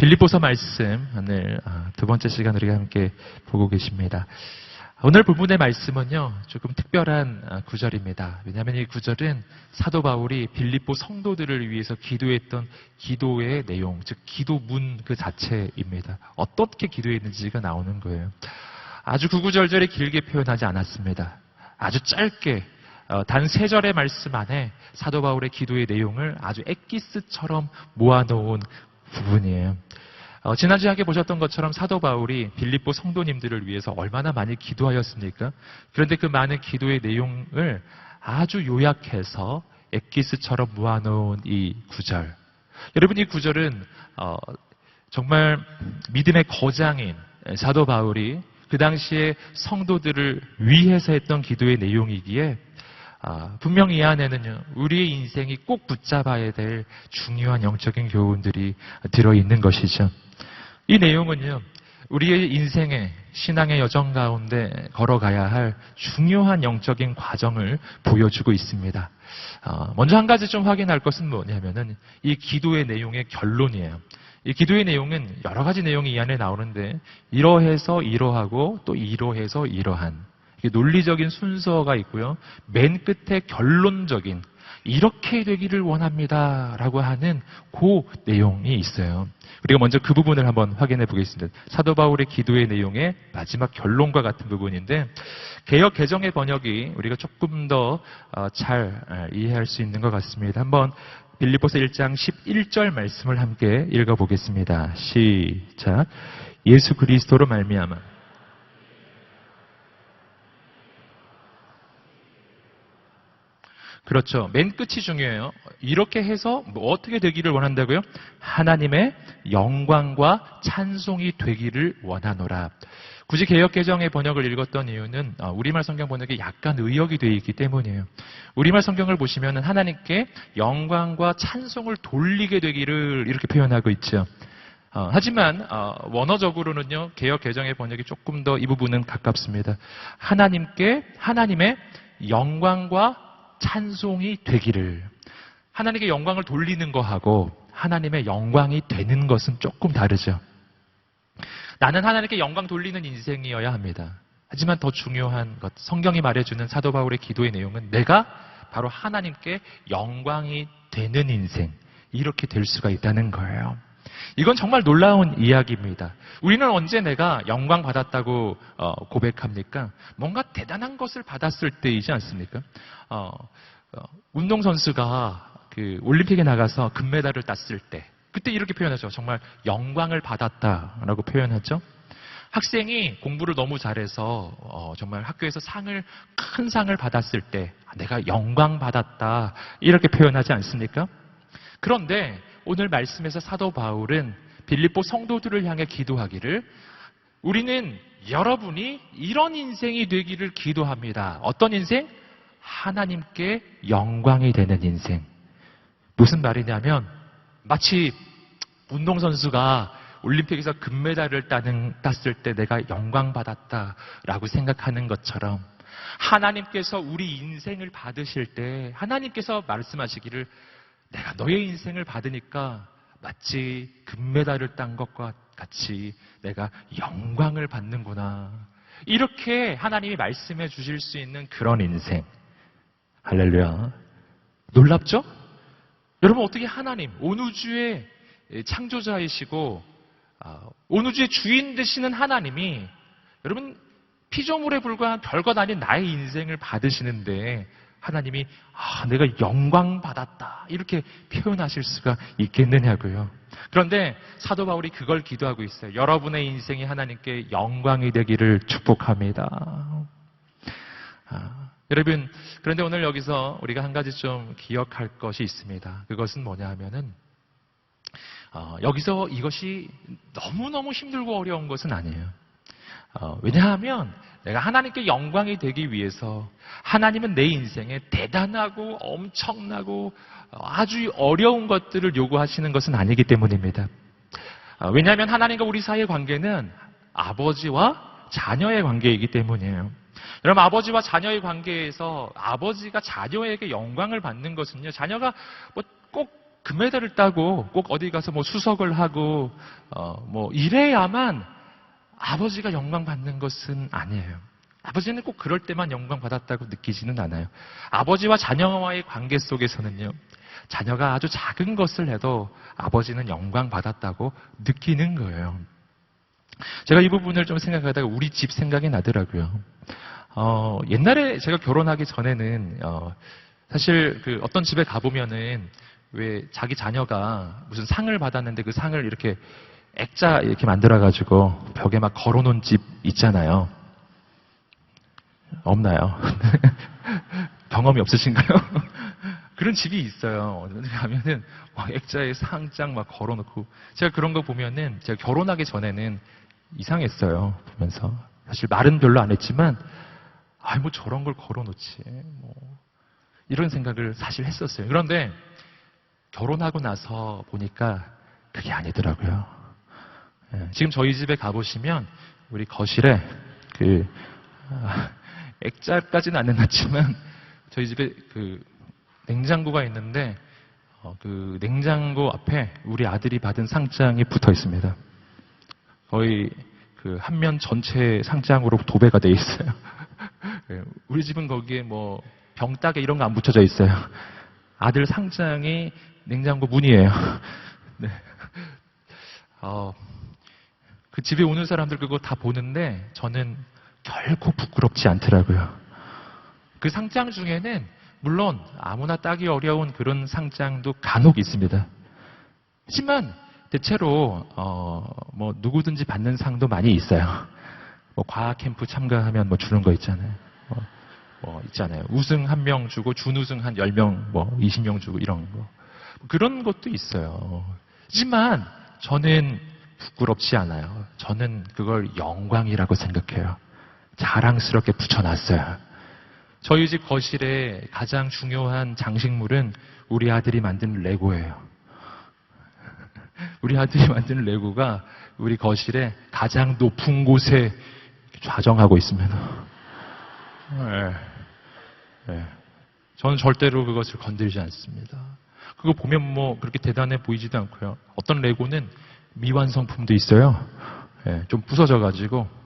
빌립보서 말씀 오늘 두 번째 시간 우리가 함께 보고 계십니다. 오늘 본문의 말씀은요 조금 특별한 구절입니다. 왜냐하면 이 구절은 사도 바울이 빌립보 성도들을 위해서 기도했던 기도의 내용, 즉 기도문 그 자체입니다. 어떻게 기도했는지가 나오는 거예요. 아주 구구절절히 길게 표현하지 않았습니다. 아주 짧게 단 3절의 말씀 안에 사도 바울의 기도의 내용을 아주 엑기스처럼 모아놓은 부분이에요. 지난주에 함께 보셨던 것처럼 사도 바울이 빌립보 성도님들을 위해서 얼마나 많이 기도하였습니까? 그런데 그 많은 기도의 내용을 아주 요약해서 엑기스처럼 모아놓은 이 구절. 여러분, 이 구절은 정말 믿음의 거장인 사도 바울이 그 당시에 성도들을 위해서 했던 기도의 내용이기에 분명히 이 안에는요, 우리의 인생이 꼭 붙잡아야 될 중요한 영적인 교훈들이 들어있는 것이죠. 이 내용은요, 우리의 인생의 신앙의 여정 가운데 걸어가야 할 중요한 영적인 과정을 보여주고 있습니다. 먼저 한 가지 좀 확인할 것은 뭐냐면은 이 기도의 내용의 결론이에요. 이 기도의 내용은 여러 가지 내용이 이 안에 나오는데 이러해서 이러하고 또 이러해서 이러한 논리적인 순서가 있고요. 맨 끝에 결론적인 이렇게 되기를 원합니다 라고 하는 그 내용이 있어요. 우리가 먼저 그 부분을 한번 확인해 보겠습니다. 사도 바울의 기도의 내용의 마지막 결론과 같은 부분인데 개역 개정의 번역이 우리가 조금 더 잘 이해할 수 있는 것 같습니다. 한번 빌립보서 1장 11절 말씀을 함께 읽어보겠습니다. 시작. 예수 그리스도로 말미암아 그렇죠. 맨 끝이 중요해요. 이렇게 해서 어떻게 되기를 원한다고요? 하나님의 영광과 찬송이 되기를 원하노라. 굳이 개역개정의 번역을 읽었던 이유는 우리말 성경 번역이 약간 의역이 되어 있기 때문이에요. 우리말 성경을 보시면 하나님께 영광과 찬송을 돌리게 되기를 이렇게 표현하고 있죠. 하지만 원어적으로는요, 개역개정의 번역이 조금 더 이 부분은 가깝습니다. 하나님의 영광과 찬송이 되기를. 하나님께 영광을 돌리는 거하고 하나님의 영광이 되는 것은 조금 다르죠. 나는 하나님께 영광 돌리는 인생이어야 합니다. 하지만 더 중요한 것, 성경이 말해주는 사도 바울의 기도의 내용은 내가 바로 하나님께 영광이 되는 인생, 이렇게 될 수가 있다는 거예요. 이건 정말 놀라운 이야기입니다. 우리는 언제 내가 영광 받았다고 고백합니까? 뭔가 대단한 것을 받았을 때이지 않습니까? 운동선수가 그 올림픽에 나가서 금메달을 땄을 때 그때 이렇게 표현하죠. 정말 영광을 받았다라고 표현하죠. 학생이 공부를 너무 잘해서 정말 학교에서 큰 상을 받았을 때 내가 영광 받았다 이렇게 표현하지 않습니까? 그런데 오늘 말씀에서 사도 바울은 빌립보 성도들을 향해 기도하기를 우리는 여러분이 이런 인생이 되기를 기도합니다. 어떤 인생? 하나님께 영광이 되는 인생. 무슨 말이냐면 마치 운동선수가 올림픽에서 금메달을 땄을 때 내가 영광 받았다라고 생각하는 것처럼 하나님께서 우리 인생을 받으실 때 하나님께서 말씀하시기를 내가 너의 인생을 받으니까 마치 금메달을 딴 것과 같이 내가 영광을 받는구나. 이렇게 하나님이 말씀해 주실 수 있는 그런 인생. 할렐루야. 놀랍죠? 여러분, 어떻게 하나님, 온 우주의 창조자이시고 온 우주의 주인 되시는 하나님이 여러분 피조물에 불과한 별것 아닌 나의 인생을 받으시는데 하나님이 내가 영광 받았다 이렇게 표현하실 수가 있겠느냐고요. 그런데 사도 바울이 그걸 기도하고 있어요. 여러분의 인생이 하나님께 영광이 되기를 축복합니다. 여러분, 그런데 오늘 여기서 우리가 한 가지 좀 기억할 것이 있습니다. 그것은 뭐냐 하면은 여기서 이것이 너무너무 힘들고 어려운 것은 아니에요. 왜냐하면 내가 하나님께 영광이 되기 위해서 하나님은 내 인생에 대단하고 엄청나고 아주 어려운 것들을 요구하시는 것은 아니기 때문입니다. 왜냐하면 하나님과 우리 사이의 관계는 아버지와 자녀의 관계이기 때문이에요. 여러분, 아버지와 자녀의 관계에서 아버지가 자녀에게 영광을 받는 것은요, 자녀가 꼭 금메달을 따고 꼭 어디 가서 뭐 수석을 하고 뭐 이래야만 아버지가 영광 받는 것은 아니에요. 아버지는 꼭 그럴 때만 영광 받았다고 느끼지는 않아요. 아버지와 자녀와의 관계 속에서는요, 자녀가 아주 작은 것을 해도 아버지는 영광 받았다고 느끼는 거예요. 제가 이 부분을 좀 생각하다가 우리 집 생각이 나더라고요. 옛날에 제가 결혼하기 전에는 사실 그 어떤 집에 가보면은 왜 자기 자녀가 무슨 상을 받았는데 그 상을 이렇게 액자 이렇게 만들어가지고 벽에 막 걸어놓은 집 있잖아요. 없나요? 경험이 없으신가요? 그런 집이 있어요. 어디 가면은 막 액자에 상장 막 걸어놓고, 제가 그런 거 보면은 제가 결혼하기 전에는 이상했어요. 보면서 사실 말은 별로 안 했지만, 뭐 저런 걸 걸어놓지, 뭐 이런 생각을 사실 했었어요. 그런데 결혼하고 나서 보니까 그게 아니더라고요. 지금 저희 집에 가보시면 우리 거실에 액자까지는 안 해놨지만 저희 집에 그 냉장고가 있는데 그 냉장고 앞에 우리 아들이 받은 상장이 붙어 있습니다. 거의 그 한 면 전체 상장으로 도배가 돼 있어요. 우리 집은 거기에 뭐 병따개 이런 거 안 붙여져 있어요. 아들 상장이 냉장고 문이에요. 네. 그 집에 오는 사람들 그거 다 보는데 저는 결코 부끄럽지 않더라고요. 그 상장 중에는 물론 아무나 따기 어려운 그런 상장도 간혹 있습니다. 하지만 대체로 뭐 누구든지 받는 상도 많이 있어요. 뭐 과학 캠프 참가하면 뭐 주는 거 있잖아요. 뭐 있잖아요. 우승 1명 주고 준우승 한 10명, 뭐 20명 주고 이런 거. 그런 것도 있어요. 하지만 저는 부끄럽지 않아요. 저는 그걸 영광이라고 생각해요. 자랑스럽게 붙여놨어요. 저희 집 거실에 가장 중요한 장식물은 우리 아들이 만든 레고예요. 우리 아들이 만든 레고가 우리 거실에 가장 높은 곳에 좌정하고 있습니다. 네. 저는 절대로 그것을 건드리지 않습니다. 그거 보면 뭐 그렇게 대단해 보이지도 않고요. 어떤 레고는 미완성품도 있어요. 네, 좀 부서져가지고.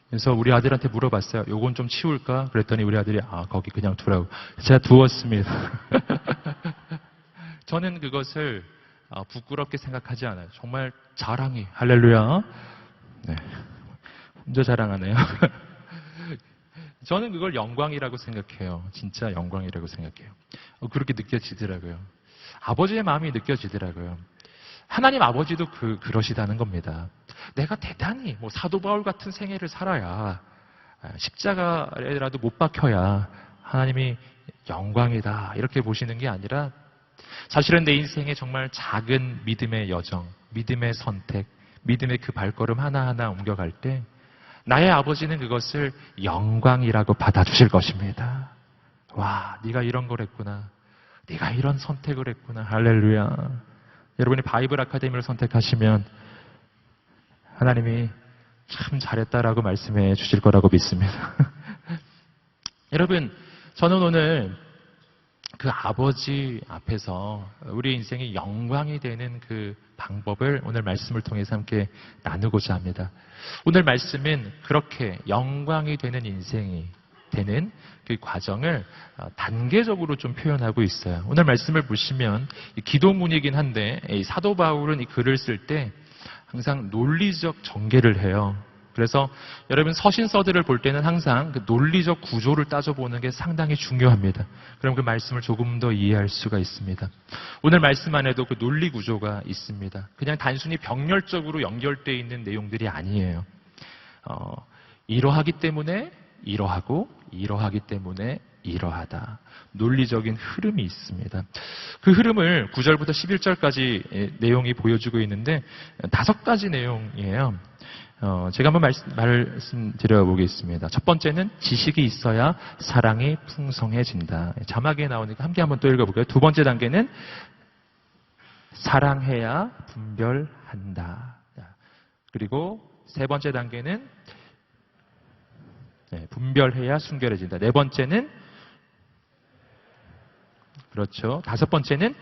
그래서 우리 아들한테 물어봤어요. 요건 좀 치울까? 그랬더니 우리 아들이 거기 그냥 두라고. 제가 두었습니다. 저는 그것을 부끄럽게 생각하지 않아요. 정말 자랑이. 할렐루야. 네. 혼자 자랑하네요. 저는 그걸 영광이라고 생각해요. 진짜 영광이라고 생각해요. 그렇게 느껴지더라고요. 아버지의 마음이 느껴지더라고요. 하나님 아버지도 그러시다는 겁니다. 내가 대단히 뭐 사도 바울 같은 생애를 살아야, 십자가에라도 못 박혀야 하나님이 영광이다 이렇게 보시는 게 아니라, 사실은 내 인생에 정말 작은 믿음의 여정, 믿음의 선택, 믿음의 그 발걸음 하나하나 옮겨갈 때 나의 아버지는 그것을 영광이라고 받아주실 것입니다. 와, 네가 이런 걸 했구나. 네가 이런 선택을 했구나. 할렐루야. 여러분이 바이블 아카데미를 선택하시면 하나님이 참 잘했다라고 말씀해 주실 거라고 믿습니다. 여러분, 저는 오늘 그 아버지 앞에서 우리 인생이 영광이 되는 그 방법을 오늘 말씀을 통해서 함께 나누고자 합니다. 오늘 말씀은 그렇게 영광이 되는 인생이 되는 그 과정을 단계적으로 좀 표현하고 있어요. 오늘 말씀을 보시면 기도문이긴 한데 사도 바울은 이 글을 쓸 때 항상 논리적 전개를 해요. 그래서 여러분 서신서들을 볼 때는 항상 그 논리적 구조를 따져보는 게 상당히 중요합니다. 그럼 그 말씀을 조금 더 이해할 수가 있습니다. 오늘 말씀 안에도 그 논리 구조가 있습니다. 그냥 단순히 병렬적으로 연결되어 있는 내용들이 아니에요. 이러하기 때문에 이러하고 이러하기 때문에 이러하다. 논리적인 흐름이 있습니다. 그 흐름을 9절부터 11절까지 내용이 보여주고 있는데 5가지 내용이에요. 제가 한번 말씀드려 보겠습니다. 첫 번째는 지식이 있어야 사랑이 풍성해진다. 자막에 나오니까 함께 한번 또 읽어볼까요? 두 번째 단계는 사랑해야 분별한다. 그리고 세 번째 단계는 분별해야 순결해진다. 네 번째는 그렇죠. 다섯 번째는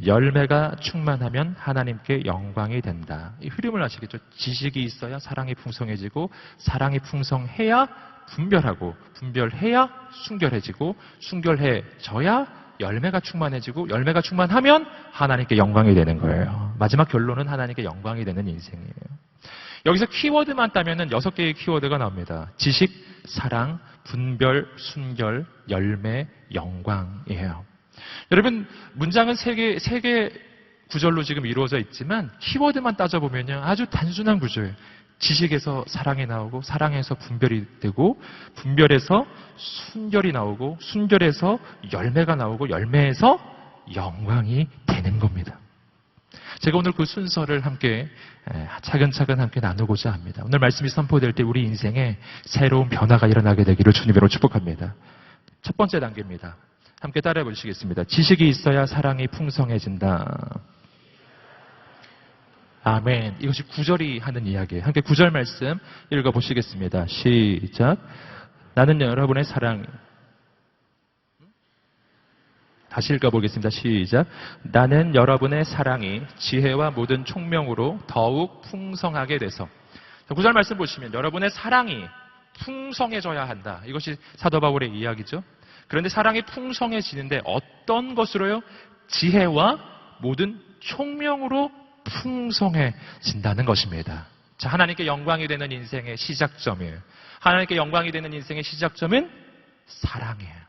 열매가 충만하면 하나님께 영광이 된다. 이 흐름을 아시겠죠? 지식이 있어야 사랑이 풍성해지고, 사랑이 풍성해야 분별하고, 분별해야 순결해지고, 순결해져야 열매가 충만해지고, 열매가 충만하면 하나님께 영광이 되는 거예요. 마지막 결론은 하나님께 영광이 되는 인생이에요. 여기서 키워드만 따면은 6개의 키워드가 나옵니다. 지식, 사랑, 분별, 순결, 열매, 영광이에요. 여러분, 문장은 세 개 구절로 지금 이루어져 있지만 키워드만 따져보면요, 아주 단순한 구조예요. 지식에서 사랑이 나오고, 사랑에서 분별이 되고, 분별에서 순결이 나오고, 순결에서 열매가 나오고, 열매에서 영광이 되는 겁니다. 제가 오늘 그 순서를 함께 차근차근 함께 나누고자 합니다. 오늘 말씀이 선포될 때 우리 인생에 새로운 변화가 일어나게 되기를 주님으로 축복합니다. 첫 번째 단계입니다. 함께 따라해 보시겠습니다. 지식이 있어야 사랑이 풍성해진다. 아멘. 이것이 9절이 하는 이야기예요. 함께 9절 말씀 읽어보시겠습니다. 시작. 나는 여러분의 사랑. 다시 읽어보겠습니다. 시작. 나는 여러분의 사랑이 지혜와 모든 총명으로 더욱 풍성하게 돼서. 9절 말씀 보시면 여러분의 사랑이 풍성해져야 한다. 이것이 사도 바울의 이야기죠. 그런데 사랑이 풍성해지는데 어떤 것으로요? 지혜와 모든 총명으로 풍성해진다는 것입니다. 자, 하나님께 영광이 되는 인생의 시작점이에요. 하나님께 영광이 되는 인생의 시작점은 사랑이에요.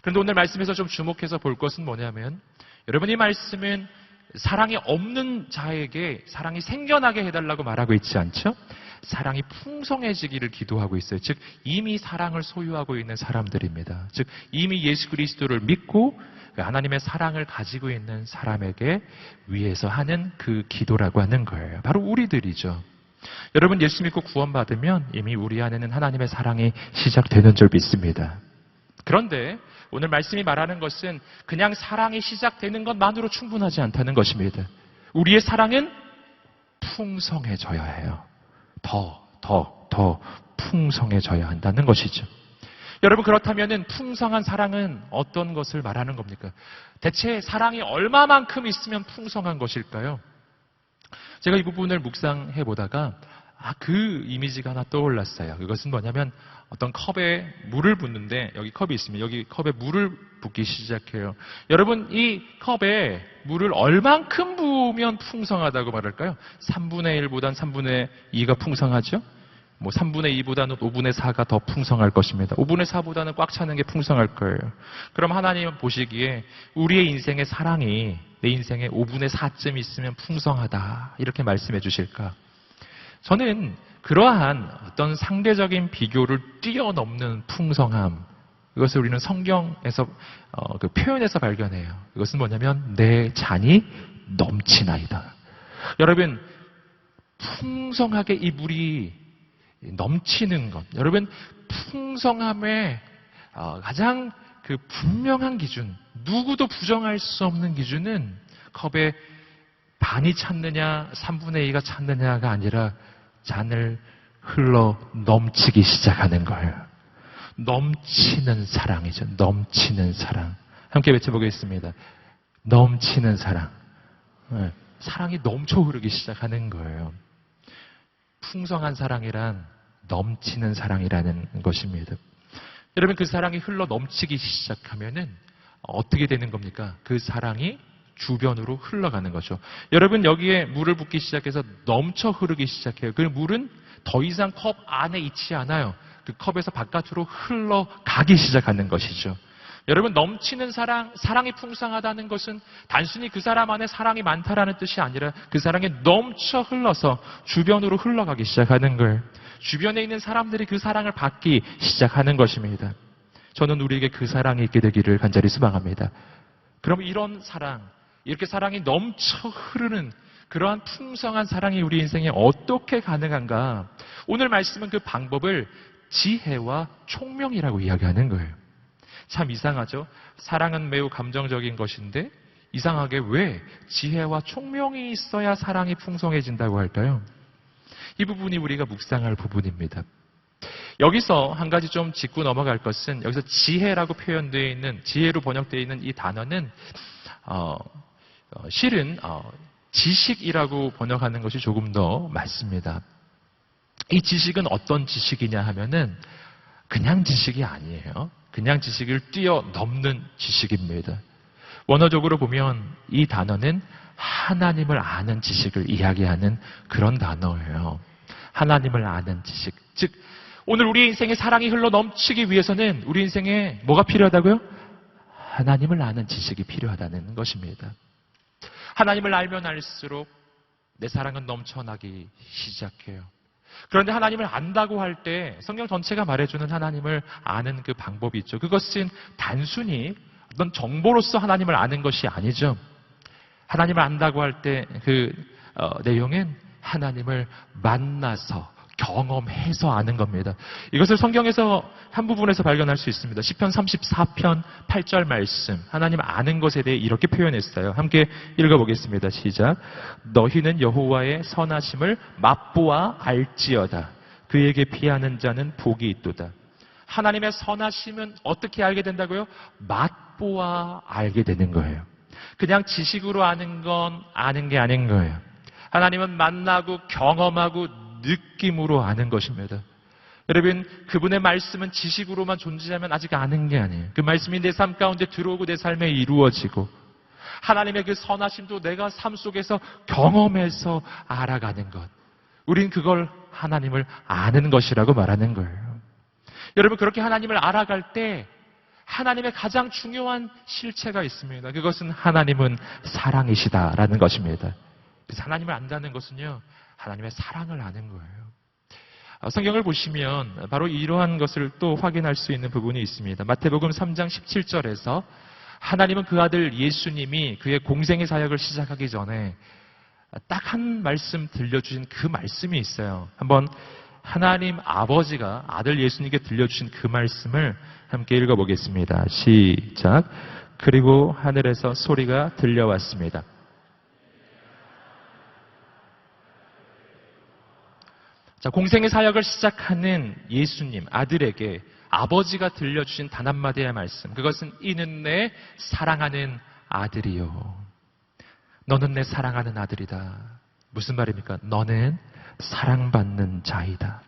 그런데 오늘 말씀에서 좀 주목해서 볼 것은 뭐냐면, 여러분, 이 말씀은 사랑이 없는 자에게 사랑이 생겨나게 해달라고 말하고 있지 않죠? 사랑이 풍성해지기를 기도하고 있어요. 즉, 이미 사랑을 소유하고 있는 사람들입니다. 즉, 이미 예수 그리스도를 믿고 하나님의 사랑을 가지고 있는 사람에게 위해서 하는 그 기도라고 하는 거예요. 바로 우리들이죠. 여러분, 예수 믿고 구원받으면 이미 우리 안에는 하나님의 사랑이 시작되는 줄 믿습니다. 그런데 오늘 말씀이 말하는 것은 그냥 사랑이 시작되는 것만으로 충분하지 않다는 것입니다. 우리의 사랑은 풍성해져야 해요. 더 풍성해져야 한다는 것이죠. 여러분, 그렇다면 풍성한 사랑은 어떤 것을 말하는 겁니까? 대체 사랑이 얼마만큼 있으면 풍성한 것일까요? 제가 이 부분을 묵상해 보다가 그 이미지가 하나 떠올랐어요. 그것은 뭐냐면 어떤 컵에 물을 붓는데, 여기 컵이 있으면 여기 컵에 물을 붓기 시작해요. 여러분, 이 컵에 물을 얼만큼 부으면 풍성하다고 말할까요? 3분의 1보단 3분의 2가 풍성하죠? 3분의 2보다는 5분의 4가 더 풍성할 것입니다. 5분의 4보다는 꽉 차는 게 풍성할 거예요. 그럼 하나님은 보시기에 우리의 인생의 사랑이 내 인생의 5분의 4쯤 있으면 풍성하다, 이렇게 말씀해 주실까? 저는 그러한 어떤 상대적인 비교를 뛰어넘는 풍성함, 이것을 우리는 성경에서 그 표현에서 발견해요. 이것은 뭐냐면 내 잔이 넘치나이다. 여러분, 풍성하게 이 물이 넘치는 것, 여러분, 풍성함의 가장 그 분명한 기준, 누구도 부정할 수 없는 기준은 컵에 반이 찼느냐 3분의 2가 찼느냐가 아니라 잔을 흘러 넘치기 시작하는 거예요. 넘치는 사랑이죠. 넘치는 사랑. 함께 외쳐보겠습니다. 넘치는 사랑. 사랑이 넘쳐 흐르기 시작하는 거예요. 풍성한 사랑이란 넘치는 사랑이라는 것입니다. 여러분, 그 사랑이 흘러 넘치기 시작하면은 어떻게 되는 겁니까? 그 사랑이 주변으로 흘러가는 거죠. 여러분, 여기에 물을 붓기 시작해서 넘쳐 흐르기 시작해요. 그 물은 더 이상 컵 안에 있지 않아요. 그 컵에서 바깥으로 흘러가기 시작하는 것이죠. 여러분, 넘치는 사랑이 풍성하다는 것은 단순히 그 사람 안에 사랑이 많다라는 뜻이 아니라 그 사랑이 넘쳐 흘러서 주변으로 흘러가기 시작하는 거예요. 주변에 있는 사람들이 그 사랑을 받기 시작하는 것입니다. 저는 우리에게 그 사랑이 있게 되기를 간절히 소망합니다. 그럼 이런 사랑, 이렇게 사랑이 넘쳐 흐르는 그러한 풍성한 사랑이 우리 인생에 어떻게 가능한가? 오늘 말씀은 그 방법을 지혜와 총명이라고 이야기하는 거예요. 참 이상하죠? 사랑은 매우 감정적인 것인데 이상하게 왜 지혜와 총명이 있어야 사랑이 풍성해진다고 할까요? 이 부분이 우리가 묵상할 부분입니다. 여기서 한 가지 좀 짚고 넘어갈 것은 여기서 지혜라고 표현되어 있는, 지혜로 번역되어 있는 이 단어는 실은 지식이라고 번역하는 것이 조금 더 맞습니다. 이 지식은 어떤 지식이냐 하면은 그냥 지식이 아니에요. 그냥 지식을 뛰어넘는 지식입니다. 원어적으로 보면 이 단어는 하나님을 아는 지식을 이야기하는 그런 단어예요. 하나님을 아는 지식. 즉, 오늘 우리 인생의 사랑이 흘러 넘치기 위해서는 우리 인생에 뭐가 필요하다고요? 하나님을 아는 지식이 필요하다는 것입니다. 하나님을 알면 알수록 내 사랑은 넘쳐나기 시작해요. 그런데 하나님을 안다고 할 때 성경 전체가 말해주는 하나님을 아는 그 방법이 있죠. 그것은 단순히 어떤 정보로서 하나님을 아는 것이 아니죠. 하나님을 안다고 할 때 그 내용은 하나님을 만나서 경험해서 아는 겁니다. 이것을 성경에서 한 부분에서 발견할 수 있습니다. 시편 34편 8절 말씀, 하나님 아는 것에 대해 이렇게 표현했어요. 함께 읽어보겠습니다. 시작. 너희는 여호와의 선하심을 맛보아 알지어다. 그에게 피하는 자는 복이 있도다. 하나님의 선하심은 어떻게 알게 된다고요? 맛보아 알게 되는 거예요. 그냥 지식으로 아는 건 아는 게 아닌 거예요. 하나님은 만나고 경험하고 느낌으로 아는 것입니다. 여러분, 그분의 말씀은 지식으로만 존재하면 아직 아는 게 아니에요. 그 말씀이 내 삶 가운데 들어오고 내 삶에 이루어지고 하나님의 그 선하심도 내가 삶 속에서 경험해서 알아가는 것. 우린 그걸 하나님을 아는 것이라고 말하는 거예요. 여러분, 그렇게 하나님을 알아갈 때 하나님의 가장 중요한 실체가 있습니다. 그것은 하나님은 사랑이시다라는 것입니다. 그래서 하나님을 안다는 것은요, 하나님의 사랑을 아는 거예요. 성경을 보시면 바로 이러한 것을 또 확인할 수 있는 부분이 있습니다. 마태복음 3장 17절에서 하나님은 그 아들 예수님이 그의 공생의 사역을 시작하기 전에 딱 한 말씀 들려주신 그 말씀이 있어요. 한번 하나님 아버지가 아들 예수님께 들려주신 그 말씀을 함께 읽어보겠습니다. 시작. 그리고 하늘에서 소리가 들려왔습니다. 자, 공생의 사역을 시작하는 예수님, 아들에게 아버지가 들려주신 단 한마디의 말씀. 그것은 이는 내 사랑하는 아들이요. 너는 내 사랑하는 아들이다. 무슨 말입니까? 너는 사랑받는 자이다.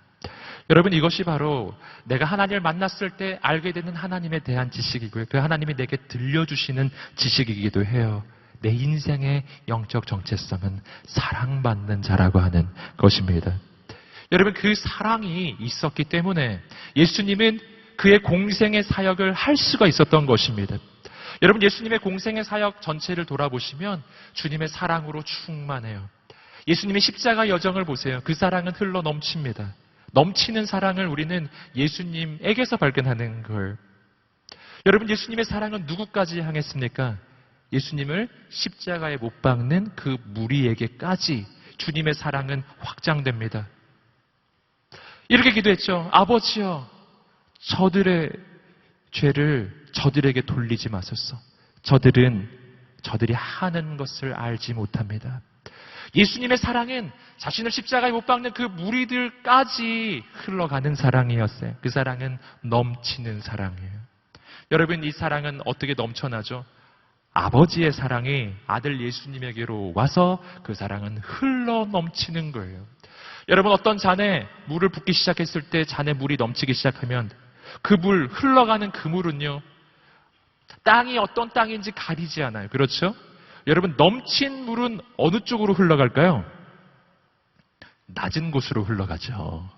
여러분, 이것이 바로 내가 하나님을 만났을 때 알게 되는 하나님에 대한 지식이고요. 그 하나님이 내게 들려주시는 지식이기도 해요. 내 인생의 영적 정체성은 사랑받는 자라고 하는 것입니다. 여러분, 그 사랑이 있었기 때문에 예수님은 그의 공생의 사역을 할 수가 있었던 것입니다. 여러분, 예수님의 공생의 사역 전체를 돌아보시면 주님의 사랑으로 충만해요. 예수님의 십자가 여정을 보세요. 그 사랑은 흘러 넘칩니다. 넘치는 사랑을 우리는 예수님에게서 발견하는 걸. 여러분, 예수님의 사랑은 누구까지 향했습니까? 예수님을 십자가에 못 박는 그 무리에게까지 주님의 사랑은 확장됩니다. 이렇게 기도했죠. 아버지여, 저들의 죄를 저들에게 돌리지 마소서. 저들이 하는 것을 알지 못합니다. 예수님의 사랑은 자신을 십자가에 못 박는 그 무리들까지 흘러가는 사랑이었어요. 그 사랑은 넘치는 사랑이에요. 여러분, 이 사랑은 어떻게 넘쳐나죠? 아버지의 사랑이 아들 예수님에게로 와서 그 사랑은 흘러 넘치는 거예요. 여러분, 어떤 잔에 물을 붓기 시작했을 때 잔에 물이 넘치기 시작하면 그 물, 흘러가는 그 물은요, 땅이 어떤 땅인지 가리지 않아요. 그렇죠? 여러분, 넘친 물은 어느 쪽으로 흘러갈까요? 낮은 곳으로 흘러가죠.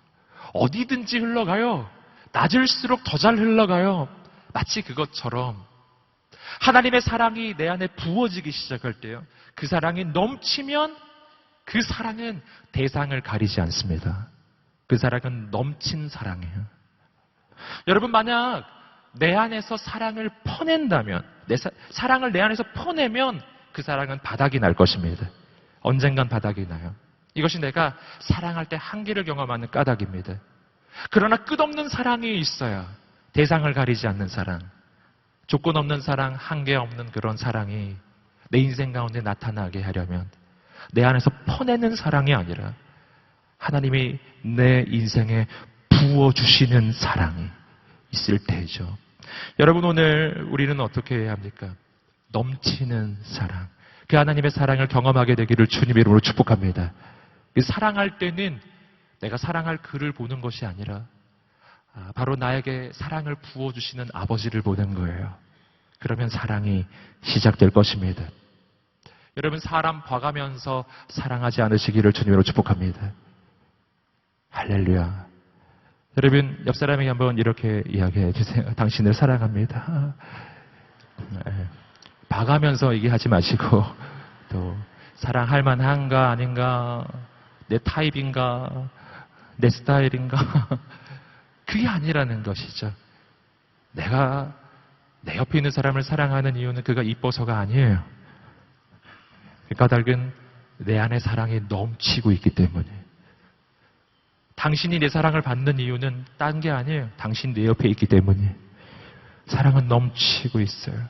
어디든지 흘러가요. 낮을수록 더 잘 흘러가요. 마치 그것처럼 하나님의 사랑이 내 안에 부어지기 시작할 때요, 그 사랑이 넘치면 그 사랑은 대상을 가리지 않습니다. 그 사랑은 넘친 사랑이에요. 여러분, 만약 내 안에서 사랑을 퍼낸다면, 사랑을 내 안에서 퍼내면 그 사랑은 바닥이 날 것입니다. 언젠간 바닥이 나요. 이것이 내가 사랑할 때 한계를 경험하는 까닭입니다. 그러나 끝없는 사랑이 있어야 대상을 가리지 않는 사랑, 조건 없는 사랑, 한계 없는 그런 사랑이 내 인생 가운데 나타나게 하려면 내 안에서 퍼내는 사랑이 아니라 하나님이 내 인생에 부어주시는 사랑이 있을 때죠. 여러분, 오늘 우리는 어떻게 해야 합니까? 넘치는 사랑. 그 하나님의 사랑을 경험하게 되기를 주님의 이름으로 축복합니다. 사랑할 때는 내가 사랑할 그를 보는 것이 아니라 바로 나에게 사랑을 부어주시는 아버지를 보는 거예요. 그러면 사랑이 시작될 것입니다. 여러분, 사람 봐가면서 사랑하지 않으시기를 주님으로 축복합니다. 할렐루야. 여러분, 옆 사람에게 한번 이렇게 이야기해 주세요. 당신을 사랑합니다. 봐가면서 얘기하지 마시고, 또 사랑할 만한가 아닌가, 내 타입인가, 내 스타일인가, 그게 아니라는 것이죠. 내가 내 옆에 있는 사람을 사랑하는 이유는 그가 이뻐서가 아니에요. 그 까닭은 내 안에 사랑이 넘치고 있기 때문에. 당신이 내 사랑을 받는 이유는 딴 게 아니에요. 당신 내 옆에 있기 때문에. 사랑은 넘치고 있어요.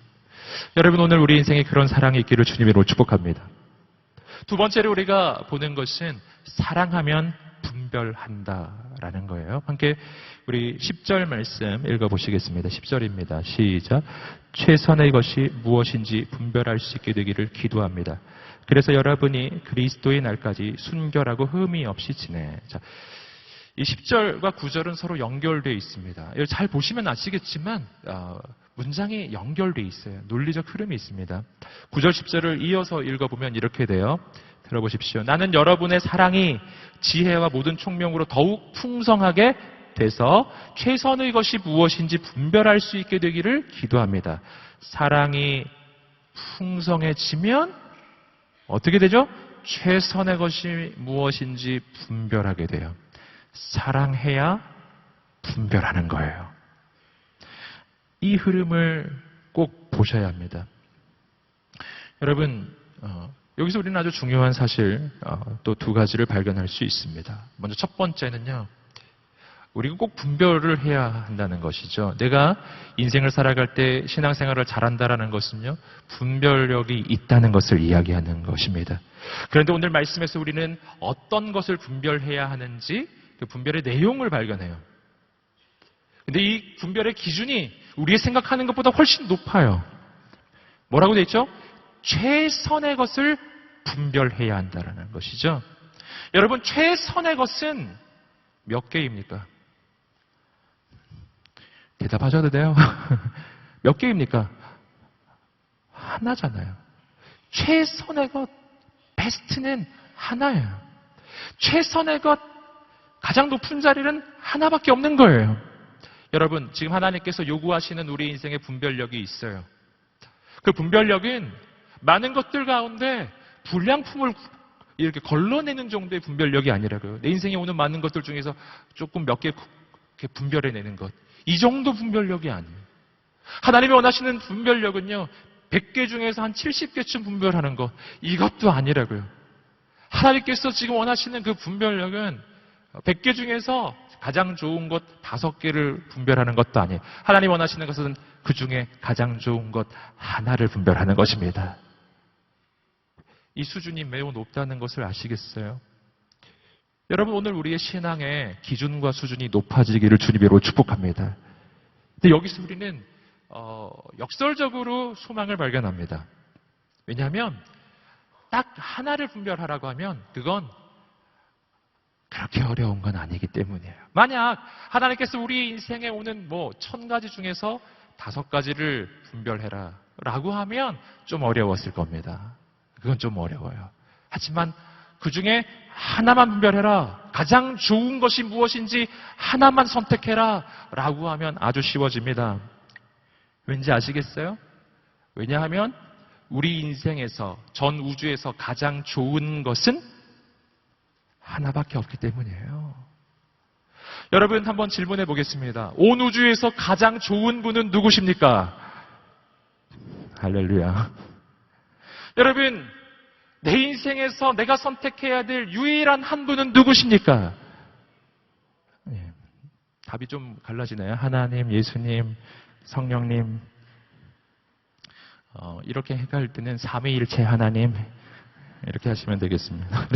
여러분, 오늘 우리 인생에 그런 사랑이 있기를 주님으로 축복합니다. 두 번째로 우리가 보는 것은 사랑하면 분별한다라는 거예요. 함께 우리 10절 말씀 읽어보시겠습니다. 10절입니다. 시작. 최선의 것이 무엇인지 분별할 수 있게 되기를 기도합니다. 그래서 여러분이 그리스도의 날까지 순결하고 흠이 없이 지내. 자, 이 10절과 9절은 서로 연결되어 있습니다. 잘 보시면 아시겠지만 문장이 연결되어 있어요. 논리적 흐름이 있습니다. 9절 10절을 이어서 읽어보면 이렇게 돼요. 들어보십시오. 나는 여러분의 사랑이 지혜와 모든 총명으로 더욱 풍성하게 돼서 최선의 것이 무엇인지 분별할 수 있게 되기를 기도합니다. 사랑이 풍성해지면 어떻게 되죠? 최선의 것이 무엇인지 분별하게 돼요. 사랑해야 분별하는 거예요. 이 흐름을 꼭 보셔야 합니다. 여러분, 여기서 우리는 아주 중요한 사실 또 두 가지를 발견할 수 있습니다. 먼저 첫 번째는요, 우리가 꼭 분별을 해야 한다는 것이죠. 내가 인생을 살아갈 때 신앙생활을 잘한다라는 것은요, 분별력이 있다는 것을 이야기하는 것입니다. 그런데 오늘 말씀에서 우리는 어떤 것을 분별해야 하는지 그 분별의 내용을 발견해요. 근데 이 분별의 기준이 우리가 생각하는 것보다 훨씬 높아요. 뭐라고 되어 있죠? 최선의 것을 분별해야 한다는 것이죠. 여러분, 최선의 것은 몇 개입니까? 대답하셔도 돼요. 몇 개입니까? 하나잖아요. 최선의 것, 베스트는 하나예요. 최선의 것, 가장 높은 자리는 하나밖에 없는 거예요. 여러분, 지금 하나님께서 요구하시는 우리 인생의 분별력이 있어요. 그 분별력은 많은 것들 가운데 불량품을 이렇게 걸러내는 정도의 분별력이 아니라고요. 내 인생에 오는 많은 것들 중에서 조금 몇 개 분별해내는 것. 이 정도 분별력이 아니에요. 하나님이 원하시는 분별력은요, 100개 중에서 한 70개쯤 분별하는 것. 이것도 아니라고요. 하나님께서 지금 원하시는 그 분별력은 100개 중에서 가장 좋은 것 5개를 분별하는 것도 아니에요. 하나님 원하시는 것은 그 중에 가장 좋은 것 하나를 분별하는 것입니다. 이 수준이 매우 높다는 것을 아시겠어요? 여러분, 오늘 우리의 신앙의 기준과 수준이 높아지기를 주님으로 축복합니다. 근데 여기서 우리는 역설적으로 소망을 발견합니다. 왜냐하면 딱 하나를 분별하라고 하면 그건 그렇게 어려운 건 아니기 때문이에요. 만약 하나님께서 우리 인생에 오는 1000가지 중에서 5가지를 분별해라 라고 하면 좀 어려웠을 겁니다. 그건 좀 어려워요. 하지만 그 중에 하나만 분별해라, 가장 좋은 것이 무엇인지 하나만 선택해라 라고 하면 아주 쉬워집니다. 왠지 아시겠어요? 왜냐하면 우리 인생에서, 전 우주에서 가장 좋은 것은 하나밖에 없기 때문이에요. 여러분, 한번 질문해 보겠습니다. 온 우주에서 가장 좋은 분은 누구십니까? 할렐루야. 여러분, 내 인생에서 내가 선택해야 될 유일한 한 분은 누구십니까? 답이 좀 갈라지나요? 하나님, 예수님, 성령님. 이렇게 헷갈릴 때는 삼위일체 하나님 이렇게 하시면 되겠습니다.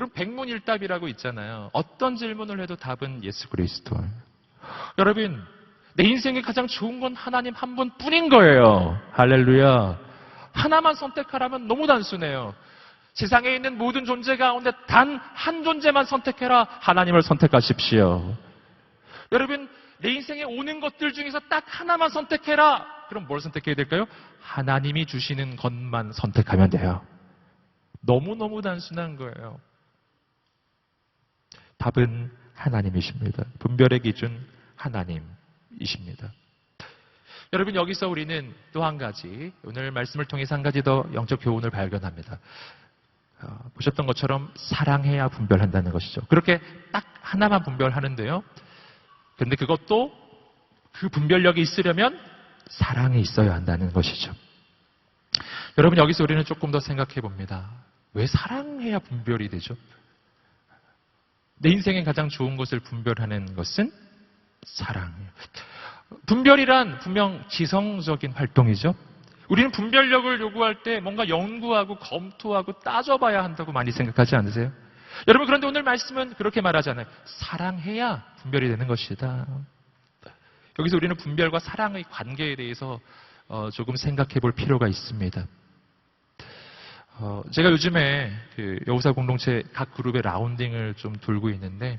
여러분 백문일답이라고 있잖아요. 어떤 질문을 해도 답은 예수 그리스도. 여러분 내 인생에 가장 좋은 건 하나님 한 분뿐인 거예요. 할렐루야. 하나만 선택하라면 너무 단순해요. 세상에 있는 모든 존재 가운데 단 한 존재만 선택해라. 하나님을 선택하십시오. 여러분 내 인생에 오는 것들 중에서 딱 하나만 선택해라. 그럼 뭘 선택해야 될까요? 하나님이 주시는 것만 선택하면 돼요. 너무너무 단순한 거예요. 답은 하나님이십니다. 분별의 기준 하나님이십니다. 여러분 여기서 우리는 또 한 가지, 오늘 말씀을 통해서 한 가지 더 영적 교훈을 발견합니다. 보셨던 것처럼 사랑해야 분별한다는 것이죠. 그렇게 딱 하나만 분별하는데요. 그런데 그것도 그 분별력이 있으려면 사랑이 있어야 한다는 것이죠. 여러분 여기서 우리는 조금 더 생각해 봅니다. 왜 사랑해야 분별이 되죠? 내 인생에 가장 좋은 것을 분별하는 것은 사랑이에요. 분별이란 분명 지성적인 활동이죠. 우리는 분별력을 요구할 때 뭔가 연구하고 검토하고 따져봐야 한다고 많이 생각하지 않으세요? 여러분 그런데 오늘 말씀은 그렇게 말하잖아요. 사랑해야 분별이 되는 것이다. 여기서 우리는 분별과 사랑의 관계에 대해서 조금 생각해 볼 필요가 있습니다. 제가 요즘에 그 여우사 공동체 각 그룹의 라운딩을 좀 돌고 있는데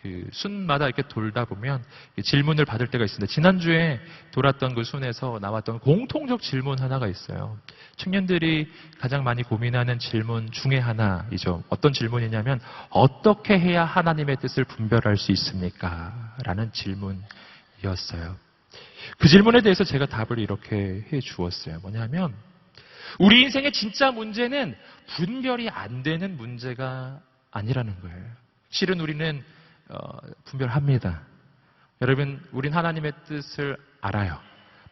그 순마다 이렇게 돌다 보면 질문을 받을 때가 있습니다. 지난주에 돌았던 그 순에서 나왔던 공통적 질문 하나가 있어요. 청년들이 가장 많이 고민하는 질문 중에 하나이죠. 어떤 질문이냐면 어떻게 해야 하나님의 뜻을 분별할 수 있습니까? 라는 질문이었어요. 그 질문에 대해서 제가 답을 이렇게 해 주었어요. 뭐냐면 우리 인생의 진짜 문제는 분별이 안 되는 문제가 아니라는 거예요. 실은 우리는 분별합니다. 여러분, 우린 하나님의 뜻을 알아요.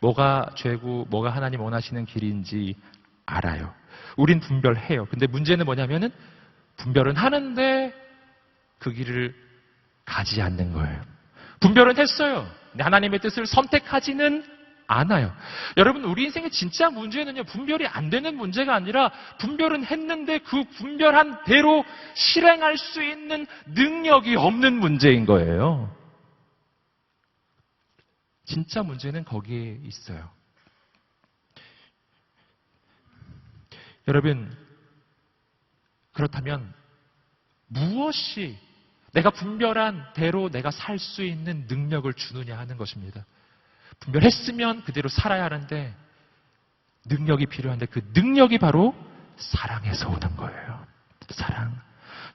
뭐가 죄고 뭐가 하나님 원하시는 길인지 알아요. 우린 분별해요. 근데 문제는 뭐냐면은 분별은 하는데 그 길을 가지 않는 거예요. 분별은 했어요. 근데 하나님의 뜻을 선택하지는 않아요. 여러분, 우리 인생의 진짜 문제는요, 분별이 안 되는 문제가 아니라 분별은 했는데 그 분별한 대로 실행할 수 있는 능력이 없는 문제인 거예요. 진짜 문제는 거기에 있어요. 여러분, 그렇다면 무엇이 내가 분별한 대로 내가 살 수 있는 능력을 주느냐 하는 것입니다. 분별했으면 그대로 살아야 하는데 능력이 필요한데 그 능력이 바로 사랑에서 오는 거예요. 사랑.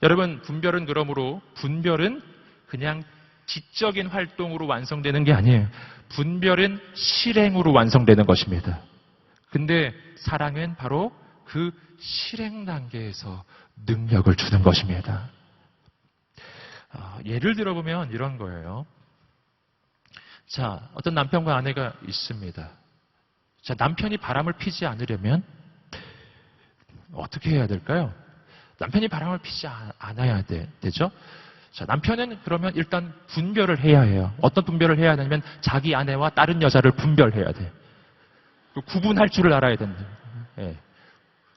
여러분, 분별은 그러므로 분별은 그냥 지적인 활동으로 완성되는 게 아니에요. 분별은 실행으로 완성되는 것입니다. 근데 사랑은 바로 그 실행 단계에서 능력을 주는 것입니다. 예를 들어보면 이런 거예요. 자, 어떤 남편과 아내가 있습니다. 자, 남편이 바람을 피지 않으려면 어떻게 해야 될까요? 남편이 바람을 피지 않아야 되죠? 자, 남편은 그러면 일단 분별을 해야 해요. 어떤 분별을 해야 되냐면 자기 아내와 다른 여자를 분별해야 돼요. 구분할 줄을 알아야 된다. 예.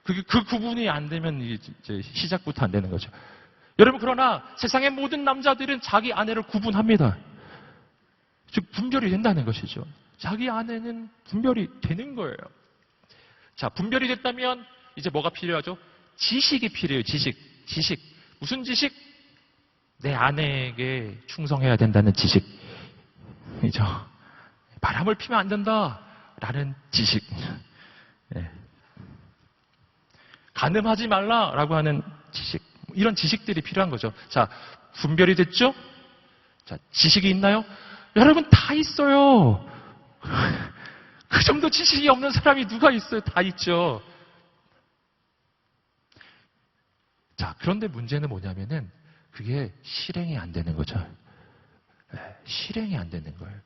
그 구분이 안 되면 이제 시작부터 안 되는 거죠. 여러분, 그러나 세상의 모든 남자들은 자기 아내를 구분합니다. 즉 분별이 된다는 것이죠. 자기 아내는 분별이 되는 거예요. 자, 분별이 됐다면 이제 뭐가 필요하죠? 지식이 필요해요. 지식. 무슨 지식? 내 아내에게 충성해야 된다는 지식이죠. 바람을 피면 안 된다라는 지식. 네. 간음하지 말라라고 하는 지식. 이런 지식들이 필요한 거죠. 자, 분별이 됐죠? 자, 지식이 있나요? 여러분, 다 있어요. 그 정도 지식이 없는 사람이 누가 있어요? 다 있죠. 자, 그런데 문제는 뭐냐면은 그게 실행이 안 되는 거죠. 실행이 안 되는 거예요.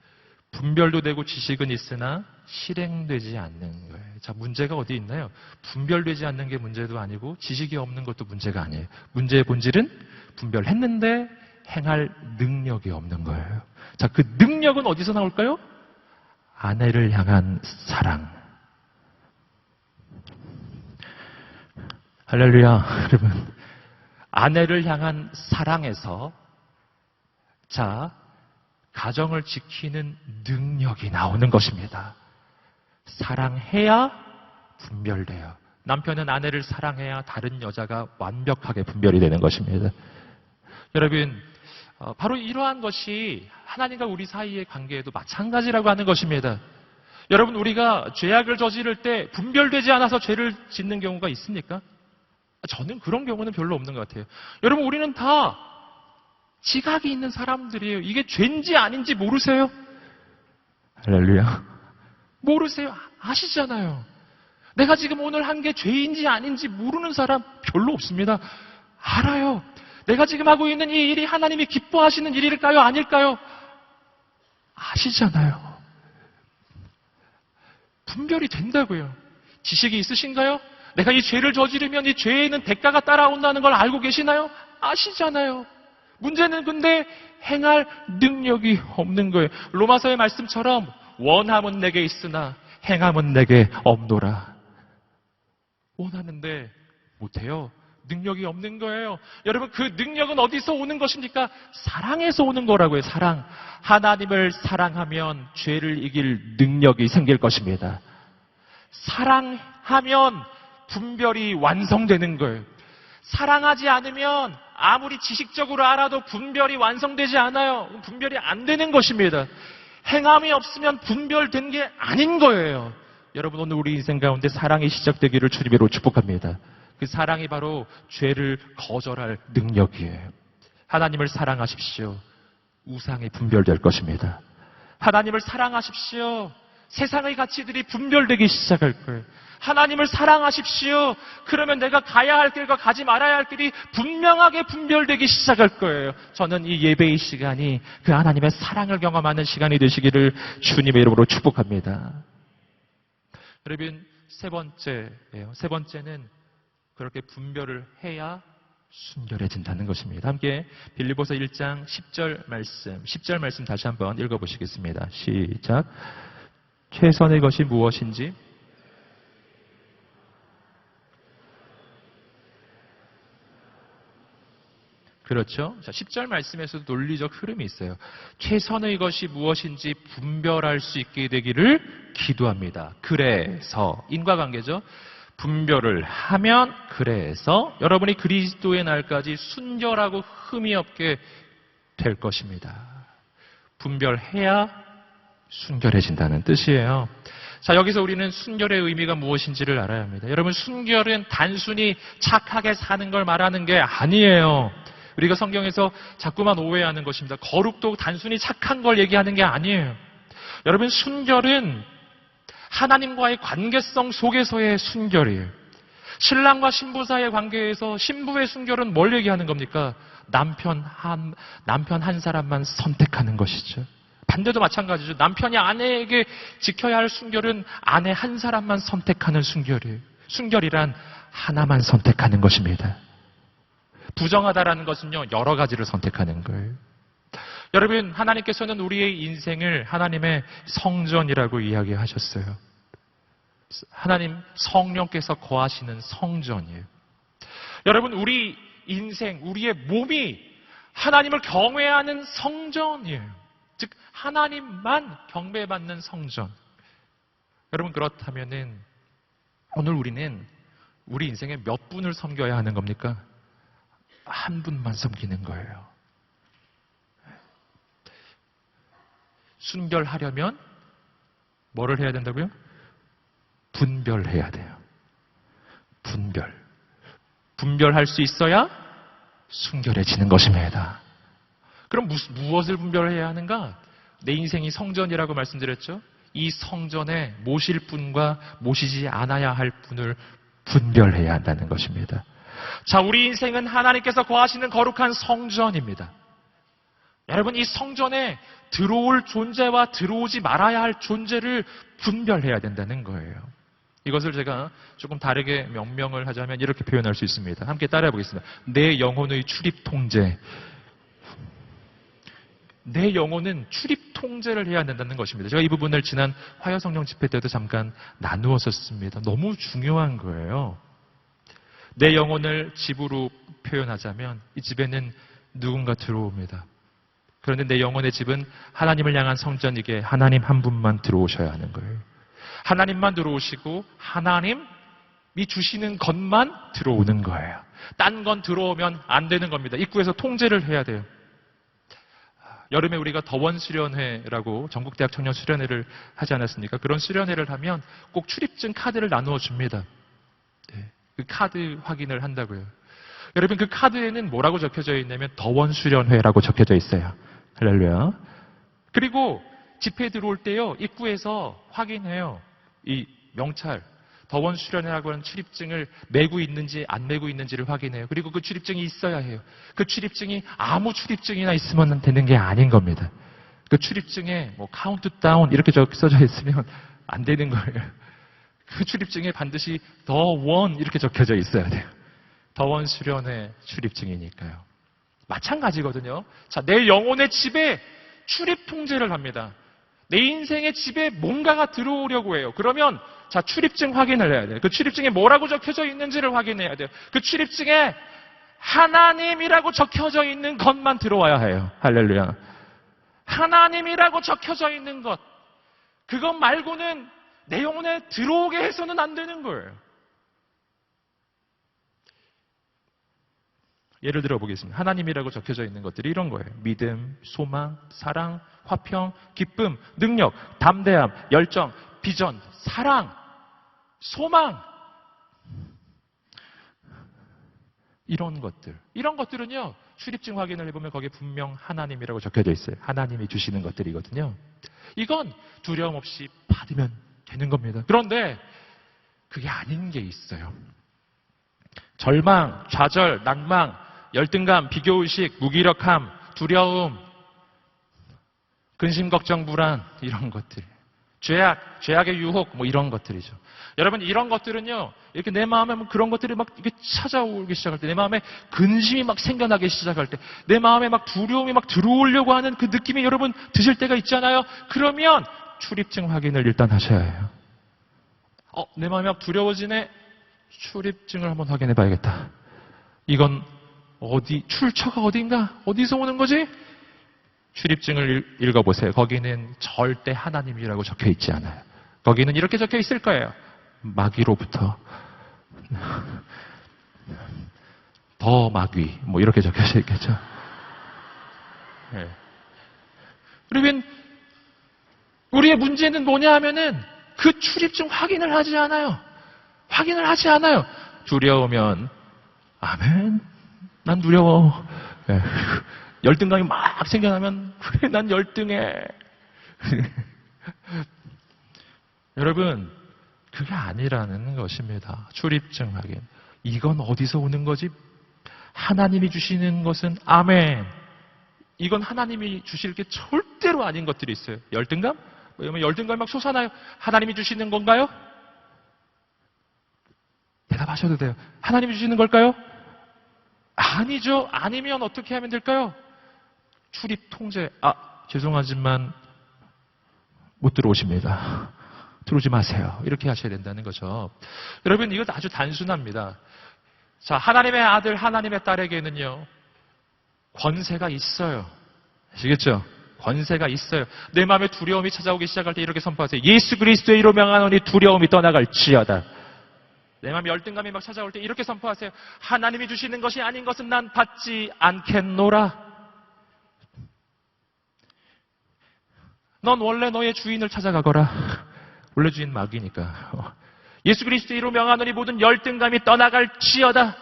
분별도 되고 지식은 있으나 실행되지 않는 거예요. 자, 문제가 어디 있나요? 분별되지 않는 게 문제도 아니고 지식이 없는 것도 문제가 아니에요. 문제의 본질은 분별했는데 행할 능력이 없는 거예요. 자, 그 능력은 어디서 나올까요? 아내를 향한 사랑. 할렐루야, 여러분. 아내를 향한 사랑에서 가정을 지키는 능력이 나오는 것입니다. 사랑해야 분별돼요. 남편은 아내를 사랑해야 다른 여자가 완벽하게 분별이 되는 것입니다. 여러분, 바로 이러한 것이 하나님과 우리 사이의 관계에도 마찬가지라고 하는 것입니다. 여러분, 우리가 죄악을 저지를 때 분별되지 않아서 죄를 짓는 경우가 있습니까? 저는 그런 경우는 별로 없는 것 같아요. 여러분, 우리는 다 지각이 있는 사람들이에요. 이게 죄인지 아닌지 모르세요? 할렐루야. 모르세요. 아시잖아요. 내가 지금 오늘 한 게 죄인지 아닌지 모르는 사람 별로 없습니다. 알아요. 내가 지금 하고 있는 이 일이 하나님이 기뻐하시는 일일까요? 아닐까요? 아시잖아요. 분별이 된다고요. 지식이 있으신가요? 내가 이 죄를 저지르면 이 죄에는 대가가 따라온다는 걸 알고 계시나요? 아시잖아요. 문제는 근데 행할 능력이 없는 거예요. 로마서의 말씀처럼 원함은 내게 있으나 행함은 내게 없노라. 원하는데 못해요. 능력이 없는 거예요. 여러분, 그 능력은 어디서 오는 것입니까? 사랑에서 오는 거라고요. 사랑. 하나님을 사랑하면 죄를 이길 능력이 생길 것입니다. 사랑하면 분별이 완성되는 거예요. 사랑하지 않으면 아무리 지식적으로 알아도 분별이 완성되지 않아요. 분별이 안 되는 것입니다. 행함이 없으면 분별된 게 아닌 거예요. 여러분, 오늘 우리 인생 가운데 사랑이 시작되기를 주님으로 축복합니다. 그 사랑이 바로 죄를 거절할 능력이에요. 하나님을 사랑하십시오. 우상이 분별될 것입니다. 하나님을 사랑하십시오. 세상의 가치들이 분별되기 시작할 거예요. 하나님을 사랑하십시오. 그러면 내가 가야 할 길과 가지 말아야 할 길이 분명하게 분별되기 시작할 거예요. 저는 이 예배의 시간이 그 하나님의 사랑을 경험하는 시간이 되시기를 주님의 이름으로 축복합니다. 여러분, 세 번째예요. 세 번째는 그렇게 분별을 해야 순결해진다는 것입니다. 함께 빌립보서 1장 10절 말씀 다시 한번 읽어보시겠습니다. 시작. 최선의 것이 무엇인지 그렇죠. 자, 10절 말씀에서도 논리적 흐름이 있어요. 최선의 것이 무엇인지 분별할 수 있게 되기를 기도합니다. 그래서 인과관계죠. 분별을 하면 그래서 여러분이 그리스도의 날까지 순결하고 흠이 없게 될 것입니다. 분별해야 순결해진다는 뜻이에요. 자, 여기서 우리는 순결의 의미가 무엇인지를 알아야 합니다. 여러분, 순결은 단순히 착하게 사는 걸 말하는 게 아니에요. 우리가 성경에서 자꾸만 오해하는 것입니다. 거룩도 단순히 착한 걸 얘기하는 게 아니에요. 여러분, 순결은 하나님과의 관계성 속에서의 순결이에요. 신랑과 신부 사이의 관계에서 신부의 순결은 뭘 얘기하는 겁니까? 남편 한 사람만 선택하는 것이죠. 반대도 마찬가지죠. 남편이 아내에게 지켜야 할 순결은 아내 한 사람만 선택하는 순결이에요. 순결이란 하나만 선택하는 것입니다. 부정하다라는 것은요, 여러 가지를 선택하는 거예요. 여러분, 하나님께서는 우리의 인생을 하나님의 성전이라고 이야기하셨어요. 하나님 성령께서 거하시는 성전이에요. 여러분, 우리 인생, 우리의 몸이 하나님을 경외하는 성전이에요. 즉, 하나님만 경배받는 성전. 여러분, 그렇다면은 오늘 우리는 우리 인생에 몇 분을 섬겨야 하는 겁니까? 한 분만 섬기는 거예요. 순결하려면 뭐를 해야 된다고요? 분별해야 돼요. 분별할 수 있어야 순결해지는 것입니다. 그럼 무엇을 분별해야 하는가? 내 인생이 성전이라고 말씀드렸죠? 이 성전에 모실 분과 모시지 않아야 할 분을 분별해야 한다는 것입니다. 자, 우리 인생은 하나님께서 거하시는 거룩한 성전입니다. 여러분, 이 성전에 들어올 존재와 들어오지 말아야 할 존재를 분별해야 된다는 거예요. 이것을 제가 조금 다르게 명명을 하자면 이렇게 표현할 수 있습니다. 함께 따라해 보겠습니다. 내 영혼의 출입 통제. 내 영혼은 출입 통제를 해야 된다는 것입니다. 제가 이 부분을 지난 화요성령 집회 때도 잠깐 나누었었습니다. 너무 중요한 거예요. 내 영혼을 집으로 표현하자면 이 집에는 누군가 들어옵니다. 그런데 내 영혼의 집은 하나님을 향한 성전이기에 하나님 한 분만 들어오셔야 하는 거예요. 하나님만 들어오시고 하나님이 주시는 것만 들어오는 거예요. 딴 건 들어오면 안 되는 겁니다. 입구에서 통제를 해야 돼요. 여름에 우리가 더원 수련회라고 전국대학 청년 수련회를 하지 않았습니까? 그런 수련회를 하면 꼭 출입증 카드를 나누어 줍니다. 그 카드 확인을 한다고요. 여러분, 그 카드에는 뭐라고 적혀져 있냐면 더원 수련회라고 적혀져 있어요. 할렐루야. 그리고 집회 들어올 때요, 입구에서 확인해요. 이 명찰, 더원 수련회라고 하는 출입증을 메고 있는지 안 메고 있는지를 확인해요. 그리고 그 출입증이 있어야 해요. 그 출입증이 아무 출입증이나 있으면 되는 게 아닌 겁니다. 그 출입증에 뭐 카운트다운 이렇게 써져 있으면 안 되는 거예요. 그 출입증에 반드시 더원 이렇게 적혀져 있어야 돼요. 더원 수련회 출입증이니까요. 마찬가지거든요. 자, 내 영혼의 집에 출입 통제를 합니다. 내 인생의 집에 뭔가가 들어오려고 해요. 그러면 자, 출입증 확인을 해야 돼요. 그 출입증에 뭐라고 적혀져 있는지를 확인해야 돼요. 그 출입증에 하나님이라고 적혀져 있는 것만 들어와야 해요. 할렐루야. 하나님이라고 적혀져 있는 것. 그것 말고는 내 영혼에 들어오게 해서는 안 되는 거예요. 예를 들어 보겠습니다. 하나님이라고 적혀져 있는 것들이 이런 거예요. 믿음, 소망, 사랑, 화평, 기쁨, 능력, 담대함, 열정, 비전, 사랑, 소망. 이런 것들. 이런 것들은요, 출입증 확인을 해보면 거기에 분명 하나님이라고 적혀져 있어요. 하나님이 주시는 것들이거든요. 이건 두려움 없이 받으면 되는 겁니다. 그런데 그게 아닌 게 있어요. 절망, 좌절, 낭망, 열등감, 비교의식, 무기력함, 두려움, 근심, 걱정, 불안, 이런 것들. 죄악의 유혹, 뭐 이런 것들이죠. 여러분, 이런 것들은요, 이렇게 내 마음에 그런 것들이 막 이렇게 찾아오기 시작할 때, 내 마음에 근심이 막 생겨나기 시작할 때, 내 마음에 막 두려움이 막 들어오려고 하는 그 느낌이 여러분 드실 때가 있잖아요. 그러면 출입증 확인을 일단 하셔야 해요. 내 마음이 막 두려워지네. 출입증을 한번 확인해 봐야겠다. 이건 출처가 어딘가? 어디서 오는 거지? 출입증을 읽어보세요. 거기는 절대 하나님이라고 적혀 있지 않아요. 거기는 이렇게 적혀 있을 거예요. 마귀로부터 더 마귀, 뭐 이렇게 적혀져 있겠죠. 네. 그러면 우리의 문제는 뭐냐 하면은 그 출입증 확인을 하지 않아요. 확인을 하지 않아요. 두려우면 아멘. 난 두려워. 네. 열등감이 막 생겨나면 그래, 난 열등해. 여러분, 그게 아니라는 것입니다. 출입증 확인. 이건 어디서 오는 거지? 하나님이 주시는 것은 아멘. 이건 하나님이 주실 게 절대로 아닌 것들이 있어요. 열등감? 왜냐면 열등감이 막 솟아나요. 하나님이 주시는 건가요? 대답하셔도 돼요. 하나님이 주시는 걸까요? 아니죠. 아니면 어떻게 하면 될까요? 출입 통제. 죄송하지만 못 들어오십니다. 들어오지 마세요. 이렇게 하셔야 된다는 거죠. 여러분, 이건 아주 단순합니다. 자, 하나님의 아들, 하나님의 딸에게는요, 권세가 있어요. 아시겠죠? 권세가 있어요. 내 마음에 두려움이 찾아오기 시작할 때 이렇게 선포하세요. 예수 그리스도의 이로 명하노니 두려움이 떠나갈지어다. 내 마음에 열등감이 막 찾아올 때 이렇게 선포하세요. 하나님이 주시는 것이 아닌 것은 난 받지 않겠노라. 넌 원래 너의 주인을 찾아가거라. 원래 주인 마귀니까. 예수 그리스도의 이로 명하노니 모든 열등감이 떠나갈지어다.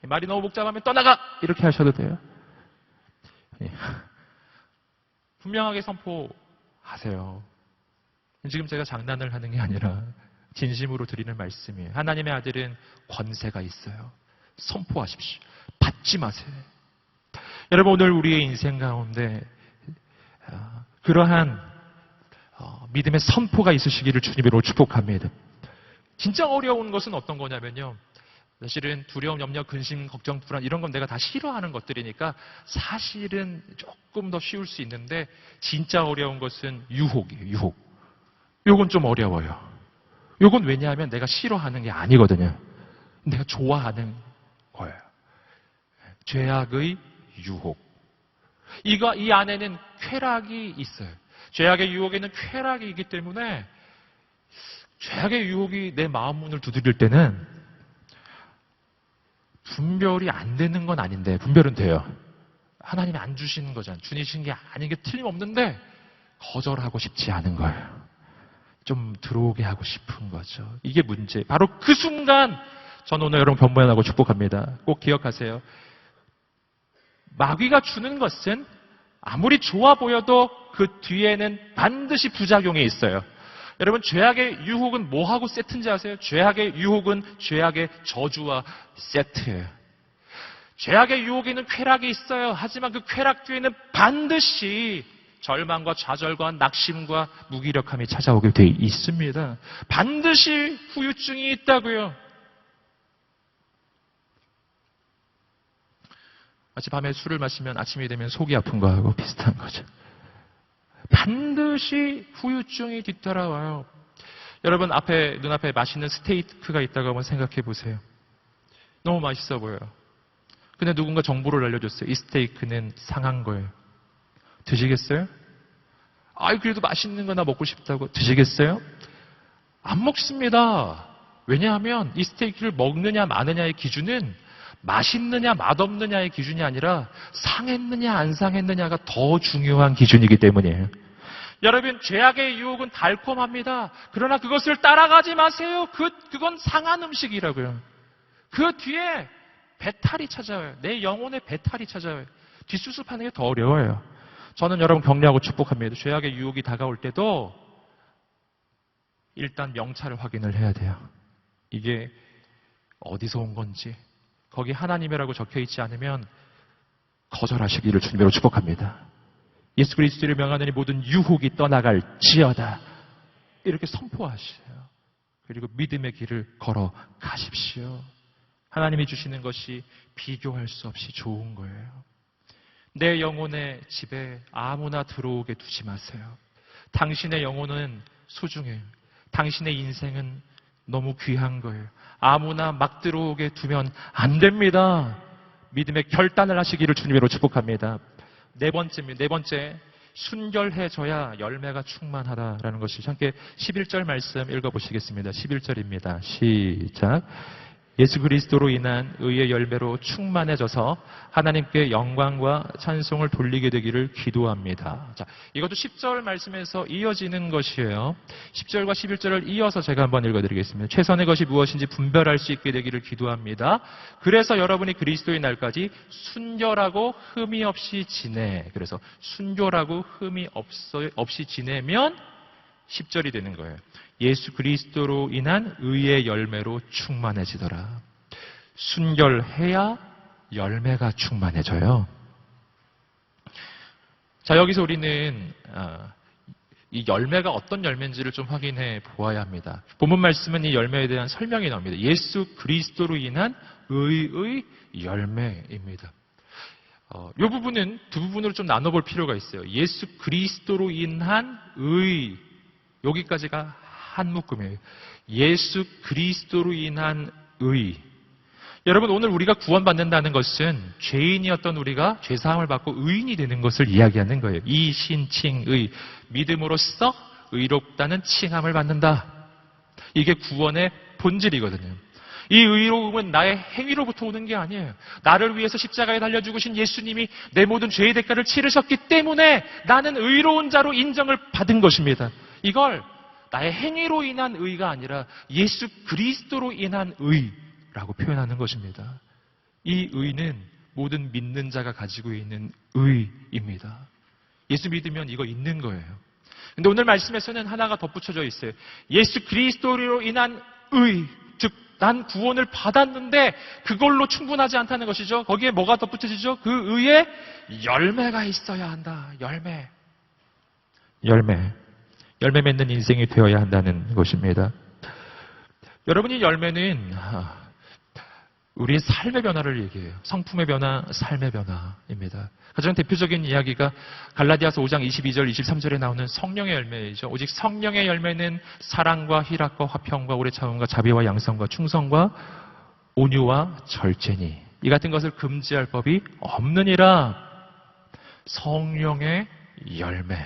말이 너무 복잡하면 떠나가! 이렇게 하셔도 돼요. 분명하게 선포하세요. 지금 제가 장난을 하는 게 아니라 진심으로 드리는 말씀이에요. 하나님의 아들은 권세가 있어요. 선포하십시오. 받지 마세요. 여러분, 오늘 우리의 인생 가운데 그러한 믿음의 선포가 있으시기를 주님으로 축복합니다. 진짜 어려운 것은 어떤 거냐면요. 사실은 두려움, 염려, 근심, 걱정, 불안 이런 건 내가 다 싫어하는 것들이니까 사실은 조금 더 쉬울 수 있는데 진짜 어려운 것은 유혹이에요. 유혹. 요건 좀 어려워요. 요건 왜냐하면 내가 싫어하는 게 아니거든요. 내가 좋아하는 거예요. 죄악의 유혹. 이 안에는 쾌락이 있어요. 죄악의 유혹에는 쾌락이 있기 때문에 죄악의 유혹이 내 마음 문을 두드릴 때는 분별이 안 되는 건 아닌데 분별은 돼요. 하나님이 안 주시는 거잖아요. 주시는 게 아닌 게 틀림없는데 거절하고 싶지 않은 거예요. 좀 들어오게 하고 싶은 거죠. 이게 문제. 바로 그 순간 저는 오늘 여러분 변모하고 축복합니다. 꼭 기억하세요. 마귀가 주는 것은 아무리 좋아 보여도 그 뒤에는 반드시 부작용이 있어요. 여러분 죄악의 유혹은 뭐하고 세트인지 아세요? 죄악의 유혹은 죄악의 저주와 세트예요. 죄악의 유혹에는 쾌락이 있어요. 하지만 그 쾌락 뒤에는 반드시 절망과 좌절과 낙심과 무기력함이 찾아오게 돼 있습니다. 반드시 후유증이 있다고요. 마치 밤에 술을 마시면 아침이 되면 속이 아픈 거하고 비슷한 거죠. 반드시 후유증이 뒤따라와요. 여러분 눈앞에 맛있는 스테이크가 있다고 한번 생각해 보세요. 너무 맛있어 보여요. 근데 누군가 정보를 알려줬어요. 이 스테이크는 상한 거예요. 드시겠어요? 그래도 맛있는 거 나 먹고 싶다고. 드시겠어요? 안 먹습니다. 왜냐하면 이 스테이크를 먹느냐 마느냐의 기준은 맛있느냐 맛없느냐의 기준이 아니라 상했느냐 안 상했느냐가 더 중요한 기준이기 때문이에요. 여러분 죄악의 유혹은 달콤합니다. 그러나 그것을 따라가지 마세요. 그건 상한 음식이라고요. 그 뒤에 배탈이 찾아와요. 내 영혼의 배탈이 찾아와요. 뒷수습하는 게 더 어려워요. 저는 여러분 격려하고 축복합니다. 죄악의 유혹이 다가올 때도 일단 명찰을 확인을 해야 돼요. 이게 어디서 온 건지, 거기 하나님이라고 적혀있지 않으면 거절하시기를 주님으로 축복합니다. 예수 그리스도를 명하느니 모든 유혹이 떠나갈지어다. 이렇게 선포하셔요. 그리고 믿음의 길을 걸어 가십시오. 하나님이 주시는 것이 비교할 수 없이 좋은 거예요. 내 영혼의 집에 아무나 들어오게 두지 마세요. 당신의 영혼은 소중해요. 당신의 인생은 너무 귀한 거예요. 아무나 막 들어오게 두면 안 됩니다. 믿음의 결단을 하시기를 주님으로 축복합니다. 네 번째, 순결해져야 열매가 충만하다라는 것이 함께 11절 말씀 읽어보시겠습니다. 11절입니다. 시작. 예수 그리스도로 인한 의의 열매로 충만해져서 하나님께 영광과 찬송을 돌리게 되기를 기도합니다. 자, 이것도 10절 말씀에서 이어지는 것이에요. 10절과 11절을 이어서 제가 한번 읽어드리겠습니다. 최선의 것이 무엇인지 분별할 수 있게 되기를 기도합니다. 그래서 여러분이 그리스도의 날까지 순결하고 흠이 없이 지내. 그래서 순결하고 흠이 없이 지내면 10절이 되는 거예요. 예수 그리스도로 인한 의의 열매로 충만해지더라. 순결해야 열매가 충만해져요. 자, 여기서 우리는 이 열매가 어떤 열매인지를 좀 확인해 보아야 합니다. 본문 말씀은 이 열매에 대한 설명이 나옵니다. 예수 그리스도로 인한 의의 열매입니다. 이 부분은 두 부분으로 좀 나눠볼 필요가 있어요. 예수 그리스도로 인한 의, 여기까지가 한 묶음이에요. 예수 그리스도로 인한 의. 여러분, 오늘 우리가 구원받는다는 것은 죄인이었던 우리가 죄사함을 받고 의인이 되는 것을 이야기하는 거예요. 이신칭의, 믿음으로써 의롭다는 칭함을 받는다. 이게 구원의 본질이거든요. 이 의로움은 나의 행위로부터 오는 게 아니에요. 나를 위해서 십자가에 달려 죽으신 예수님이 내 모든 죄의 대가를 치르셨기 때문에 나는 의로운 자로 인정을 받은 것입니다. 이걸 나의 행위로 인한 의가 아니라 예수 그리스도로 인한 의라고 표현하는 것입니다. 이 의는 모든 믿는 자가 가지고 있는 의입니다. 예수 믿으면 이거 있는 거예요. 근데 오늘 말씀에서는 하나가 덧붙여져 있어요. 예수 그리스도로 인한 의, 즉 난 구원을 받았는데 그걸로 충분하지 않다는 것이죠. 거기에 뭐가 덧붙여지죠? 그 의에 열매가 있어야 한다. 열매 맺는 인생이 되어야 한다는 것입니다. 여러분이 열매는 우리의 삶의 변화를 얘기해요. 성품의 변화, 삶의 변화입니다. 가장 대표적인 이야기가 갈라디아서 5장 22절, 23절에 나오는 성령의 열매이죠. 오직 성령의 열매는 사랑과 희락과 화평과 오래 참음과 자비와 양성과 충성과 온유와 절제니 이 같은 것을 금지할 법이 없느니라. 성령의 열매.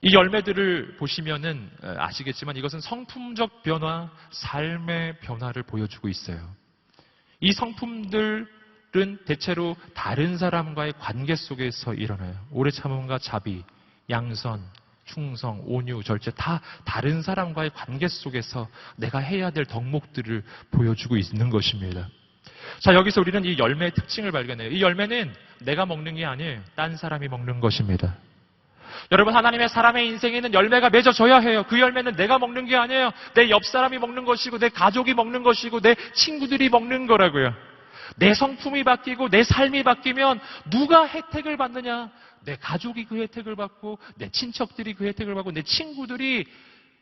이 열매들을 보시면은 아시겠지만 이것은 성품적 변화, 삶의 변화를 보여주고 있어요. 이 성품들은 대체로 다른 사람과의 관계 속에서 일어나요. 오래 참음과 자비, 양선, 충성, 온유, 절제 다 다른 사람과의 관계 속에서 내가 해야 될 덕목들을 보여주고 있는 것입니다. 자, 여기서 우리는 이 열매의 특징을 발견해요. 이 열매는 내가 먹는 게 아니에요. 딴 사람이 먹는 것입니다. 여러분, 하나님의 사람의 인생에는 열매가 맺어져야 해요. 그 열매는 내가 먹는 게 아니에요. 내 옆 사람이 먹는 것이고 내 가족이 먹는 것이고 내 친구들이 먹는 거라고요. 내 성품이 바뀌고 내 삶이 바뀌면 누가 혜택을 받느냐? 내 가족이 그 혜택을 받고 내 친척들이 그 혜택을 받고 내 친구들이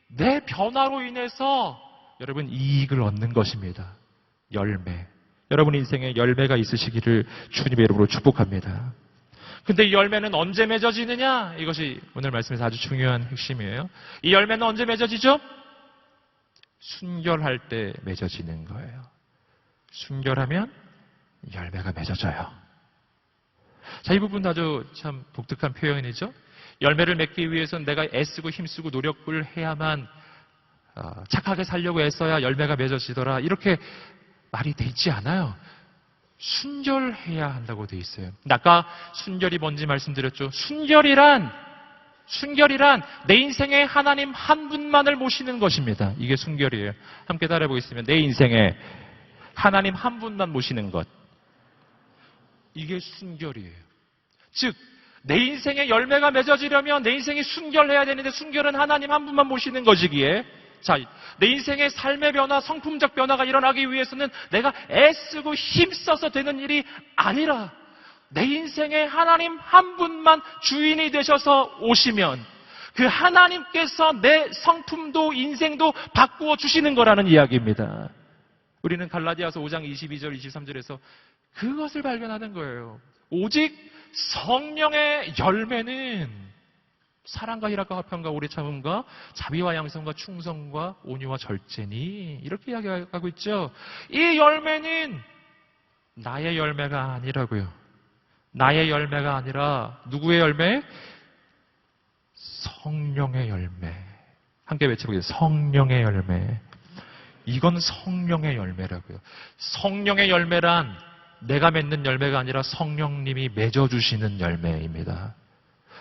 내 변화로 인해서 여러분 이익을 얻는 것입니다. 열매. 여러분 인생에 열매가 있으시기를 주님의 이름으로 축복합니다. 근데 이 열매는 언제 맺어지느냐? 이것이 오늘 말씀에서 아주 중요한 핵심이에요. 이 열매는 언제 맺어지죠? 순결할 때 맺어지는 거예요. 순결하면 열매가 맺어져요. 자, 이 부분 아주 참 독특한 표현이죠. 열매를 맺기 위해서는 내가 애쓰고 힘쓰고 노력을 해야만 착하게 살려고 애써야 열매가 맺어지더라. 이렇게 말이 돼 있지 않아요. 순결해야 한다고 돼 있어요. 아까 순결이 뭔지 말씀드렸죠. 순결이란 내 인생에 하나님 한 분만을 모시는 것입니다. 이게 순결이에요. 함께 따라해 보겠습니다. 내 인생에 하나님 한 분만 모시는 것. 이게 순결이에요. 즉, 내 인생에 열매가 맺어지려면 내 인생이 순결해야 되는데 순결은 하나님 한 분만 모시는 것이기에 자, 내 인생의 삶의 변화, 성품적 변화가 일어나기 위해서는 내가 애쓰고 힘써서 되는 일이 아니라 내 인생에 하나님 한 분만 주인이 되셔서 오시면 그 하나님께서 내 성품도 인생도 바꾸어 주시는 거라는 이야기입니다. 우리는 갈라디아서 5장 22절, 23절에서 그것을 발견하는 거예요. 오직 성령의 열매는 사랑과 희락과 화평과 오래 참음과 자비와 양선과 충성과 온유와 절제니 이렇게 이야기하고 있죠. 이 열매는 나의 열매가 아니라고요. 나의 열매가 아니라 누구의 열매? 성령의 열매. 함께 외쳐보겠습니다. 성령의 열매. 이건 성령의 열매라고요. 성령의 열매란 내가 맺는 열매가 아니라 성령님이 맺어주시는 열매입니다.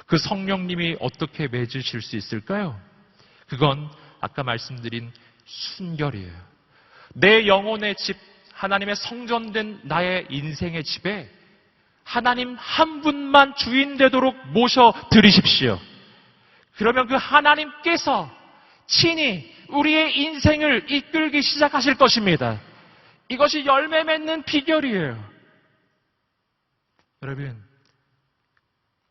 그 성령님이 어떻게 맺으실 수 있을까요? 그건 아까 말씀드린 순결이에요. 내 영혼의 집, 하나님의 성전된 나의 인생의 집에 하나님 한 분만 주인 되도록 모셔드리십시오. 그러면 그 하나님께서 친히 우리의 인생을 이끌기 시작하실 것입니다. 이것이 열매 맺는 비결이에요. 여러분,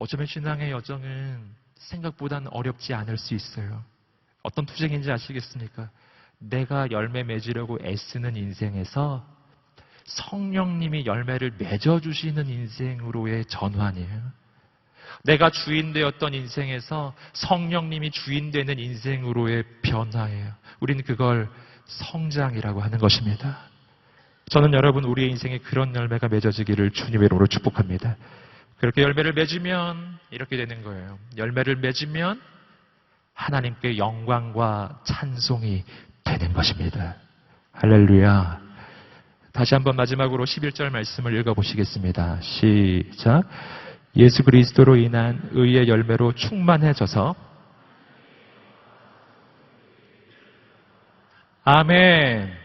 어쩌면 신앙의 여정은 생각보다는 어렵지 않을 수 있어요. 어떤 투쟁인지 아시겠습니까? 내가 열매 맺으려고 애쓰는 인생에서 성령님이 열매를 맺어주시는 인생으로의 전환이에요. 내가 주인 되었던 인생에서 성령님이 주인 되는 인생으로의 변화예요. 우리는 그걸 성장이라고 하는 것입니다. 저는 여러분 우리의 인생에 그런 열매가 맺어지기를 주님의 이름으로 축복합니다. 그렇게 열매를 맺으면 이렇게 되는 거예요. 열매를 맺으면 하나님께 영광과 찬송이 되는 것입니다. 할렐루야. 다시 한번 마지막으로 11절 말씀을 읽어보시겠습니다. 시작. 예수 그리스도로 인한 의의 열매로 충만해져서 아멘.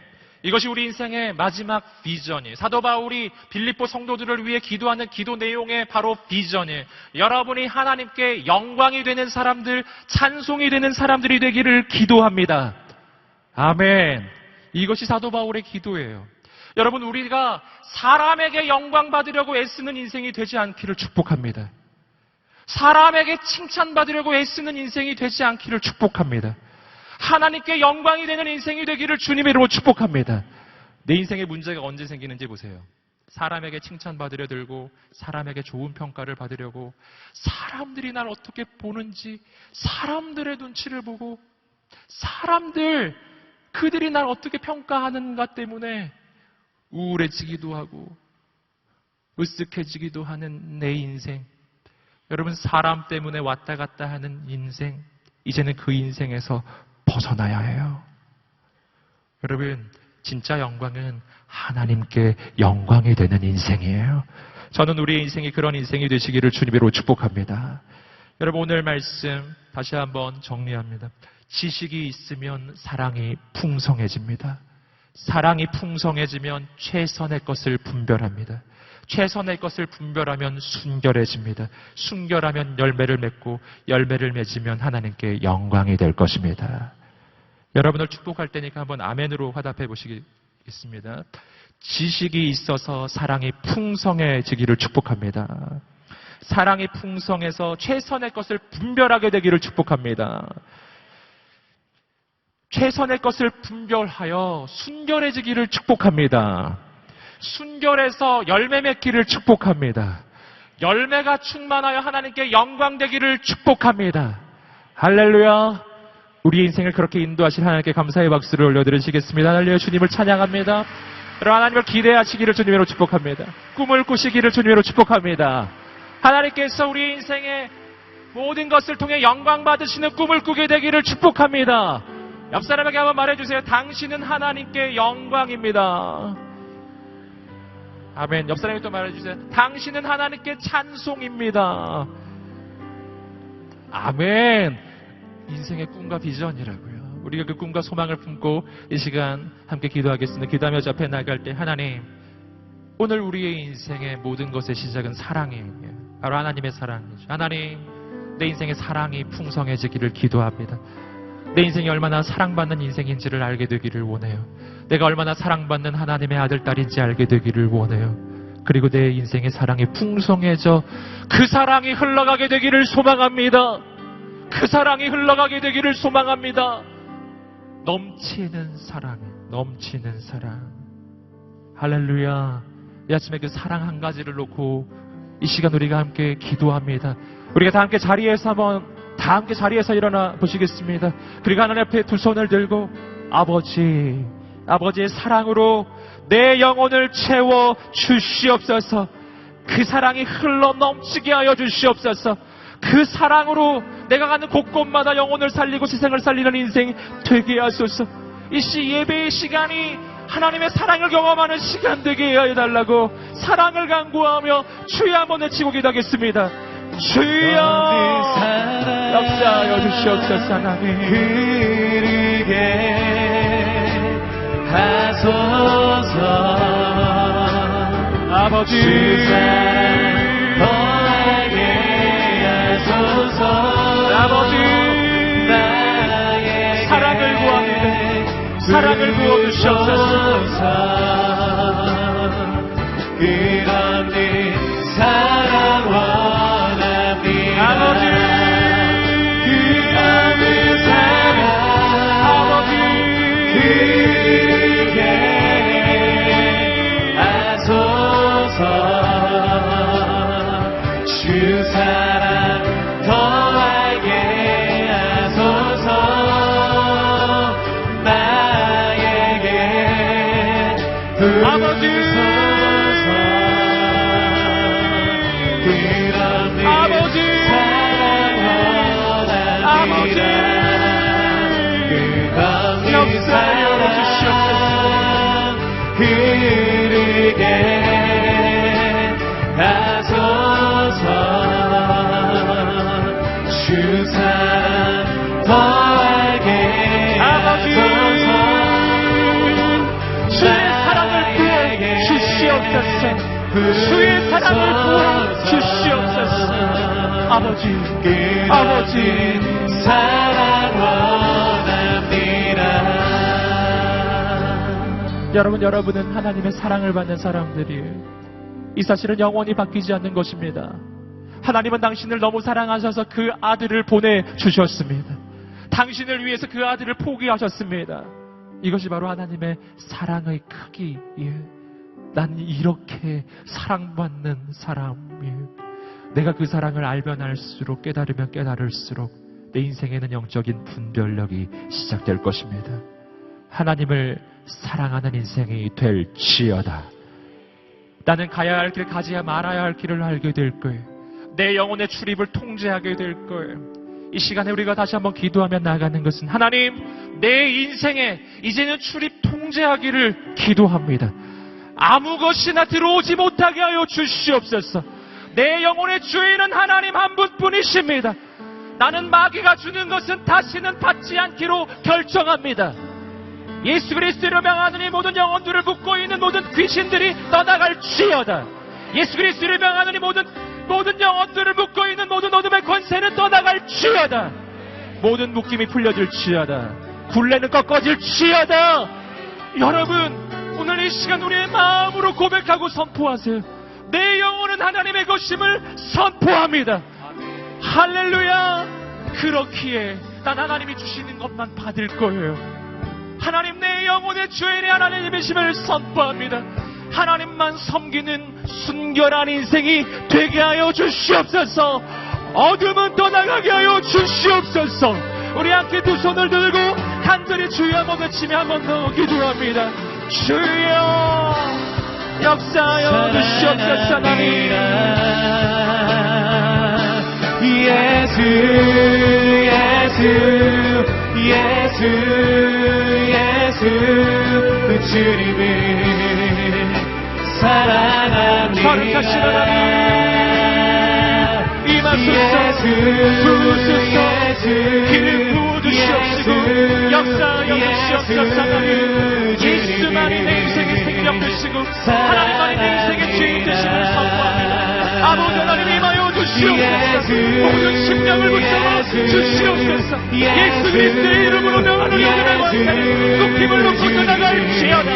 이것이 우리 인생의 마지막 비전이에요. 사도 바울이 빌립보 성도들을 위해 기도하는 기도 내용의 바로 비전이에요. 여러분이 하나님께 영광이 되는 사람들, 찬송이 되는 사람들이 되기를 기도합니다. 아멘. 이것이 사도 바울의 기도예요. 여러분, 우리가 사람에게 영광 받으려고 애쓰는 인생이 되지 않기를 축복합니다. 사람에게 칭찬받으려고 애쓰는 인생이 되지 않기를 축복합니다. 하나님께 영광이 되는 인생이 되기를 주님의 이름으로 축복합니다. 내 인생의 문제가 언제 생기는지 보세요. 사람에게 칭찬받으려 들고 사람에게 좋은 평가를 받으려고 사람들이 날 어떻게 보는지 사람들의 눈치를 보고 그들이 날 어떻게 평가하는가 때문에 우울해지기도 하고 으쓱해지기도 하는 내 인생, 여러분 사람 때문에 왔다 갔다 하는 인생, 이제는 그 인생에서 벗어나야 해요. 여러분 진짜 영광은 하나님께 영광이 되는 인생이에요. 저는 우리의 인생이 그런 인생이 되시기를 주님으로 축복합니다. 여러분 오늘 말씀 다시 한번 정리합니다. 지식이 있으면 사랑이 풍성해집니다. 사랑이 풍성해지면 최선의 것을 분별합니다. 최선의 것을 분별하면 순결해집니다. 순결하면 열매를 맺고 열매를 맺으면 하나님께 영광이 될 것입니다. 여러분을 축복할 때니까 한번 아멘으로 화답해 보시겠습니다. 지식이 있어서 사랑이 풍성해지기를 축복합니다. 사랑이 풍성해서 최선의 것을 분별하게 되기를 축복합니다. 최선의 것을 분별하여 순결해지기를 축복합니다. 순결해서 열매 맺기를 축복합니다. 열매가 충만하여 하나님께 영광 되기를 축복합니다. 할렐루야. 우리 인생을 그렇게 인도하신 하나님께 감사의 박수를 올려드리시겠습니다. 할렐루야. 주님을 찬양합니다. 여러분 하나님을 기대하시기를 주님으로 축복합니다. 꿈을 꾸시기를 주님으로 축복합니다. 하나님께서 우리 인생의 모든 것을 통해 영광 받으시는 꿈을 꾸게 되기를 축복합니다. 옆 사람에게 한번 말해주세요. 당신은 하나님께 영광입니다. 아멘. 옆 사람에게 또 말해주세요. 당신은 하나님께 찬송입니다. 아멘. 인생의 꿈과 비전이라고요. 우리가 그 꿈과 소망을 품고 이 시간 함께 기도하겠습니다. 기도하며 저 앞에 나갈 때 하나님, 오늘 우리의 인생의 모든 것의 시작은 사랑이에요. 바로 하나님의 사랑이죠. 하나님, 내 인생의 사랑이 풍성해지기를 기도합니다. 내 인생이 얼마나 사랑받는 인생인지를 알게 되기를 원해요. 내가 얼마나 사랑받는 하나님의 아들, 딸인지 알게 되기를 원해요. 그리고 내 인생의 사랑이 풍성해져 그 사랑이 흘러가게 되기를 소망합니다. 그 사랑이 흘러가게 되기를 소망합니다. 넘치는 사랑, 넘치는 사랑. 할렐루야. 이 아침에 그 사랑 한 가지를 놓고 이 시간 우리가 함께 기도합니다. 우리가 다 함께 자리에서 다 함께 자리에서 일어나 보시겠습니다. 그리고 하나님 앞에 두 손을 들고 아버지의 사랑으로 내 영혼을 채워 주시옵소서. 그 사랑이 흘러 넘치게 하여 주시옵소서. 그 사랑으로 내가 가는 곳곳마다 영혼을 살리고 세상을 살리는 인생 되게 하소서. 이 예배의 시간이 하나님의 사랑을 경험하는 시간 되게 해달라고 사랑을 간구하며 주여 한번 외치고 기도하겠습니다. 주여 역사하여 주시옵소서. 하나님 흐르게 하소서. 아버지 주 사랑 더하게 하소서. 아버지 나의 사랑을 구합니다. 사랑을 부어주시옵소서. 그런 네 사랑 원합니다. 아버지 그런 네 사랑 아버지 그게 하소서. 주 사랑 더하게 하소서. 나에게 아버지 흐르게 하소서. 주 사랑 더하게 하소서. 주의 사랑을 부어 주시옵소서. 주의 사랑을 부어 주시옵소서. 아버지 사랑 원합니다. 여러분은 하나님의 사랑을 받는 사람들이에요. 이 사실은 영원히 바뀌지 않는 것입니다. 하나님은 당신을 너무 사랑하셔서 그 아들을 보내주셨습니다. 당신을 위해서 그 아들을 포기하셨습니다. 이것이 바로 하나님의 사랑의 크기예요. 난 이렇게 사랑받는 사람이에요. 내가 그 사랑을 알면 알수록, 깨달으면 깨달을수록 내 인생에는 영적인 분별력이 시작될 것입니다. 하나님을 사랑하는 인생이 될지어다. 나는 가야 할 길, 가지 말아야 할 길을 알게 될 거예요. 내 영혼의 출입을 통제하게 될 거예요. 이 시간에 우리가 다시 한번 기도하며 나가는 것은, 하나님, 내 인생에 이제는 출입 통제하기를 기도합니다. 아무 것이나 들어오지 못하게 하여 주시옵소서. 내 영혼의 주인은 하나님 한 분뿐이십니다. 나는 마귀가 주는 것은 다시는 받지 않기로 결정합니다. 예수 그리스도로 명하노니 모든 영혼들을 묶고 있는 모든 귀신들이 떠나갈지어다. 예수 그리스도로 명하노니 모든 영혼들을 묶고 있는 모든 어둠의 권세는 떠나갈지어다. 모든 묶임이 풀려질지어다. 굴레는 꺾어질지어다. 여러분, 오늘 이 시간 우리의 마음으로 고백하고 선포하세요. 내 영혼은 하나님의 것임을 선포합니다. 할렐루야. 그렇기에 난 하나님이 주시는 것만 받을 거예요. 하나님, 내 영혼의 주인이 하나님이심을 선포합니다. 하나님만 섬기는 순결한 인생이 되게 하여 주시옵소서. 어둠은 떠나가게 하여 주시옵소서. 우리 함께 두 손을 들고 간절히 주여 한번 외치며 한 번 더 기도합니다. 주여 역사하여 주시옵소서. 하나님, 예수 예수 예수 예수 주님을 사랑합니다. 거룩하신 하나님, 임하소서. 부으소서. 길을 부어주시옵시고 역사하여 주시옵소서. 하나님, 예수만이 내 인생의 생명 되시고 하나님만이 내 인생의 주인 되심을 선포합니다. 아버지 하나님, 임하여 주시옵소서. 모든 심령을 붙잡아 주시옵소서. 예수 그리스도의 이름으로 명하노니 오늘의 권세를 묶임을 놓고 떠나갈지어다.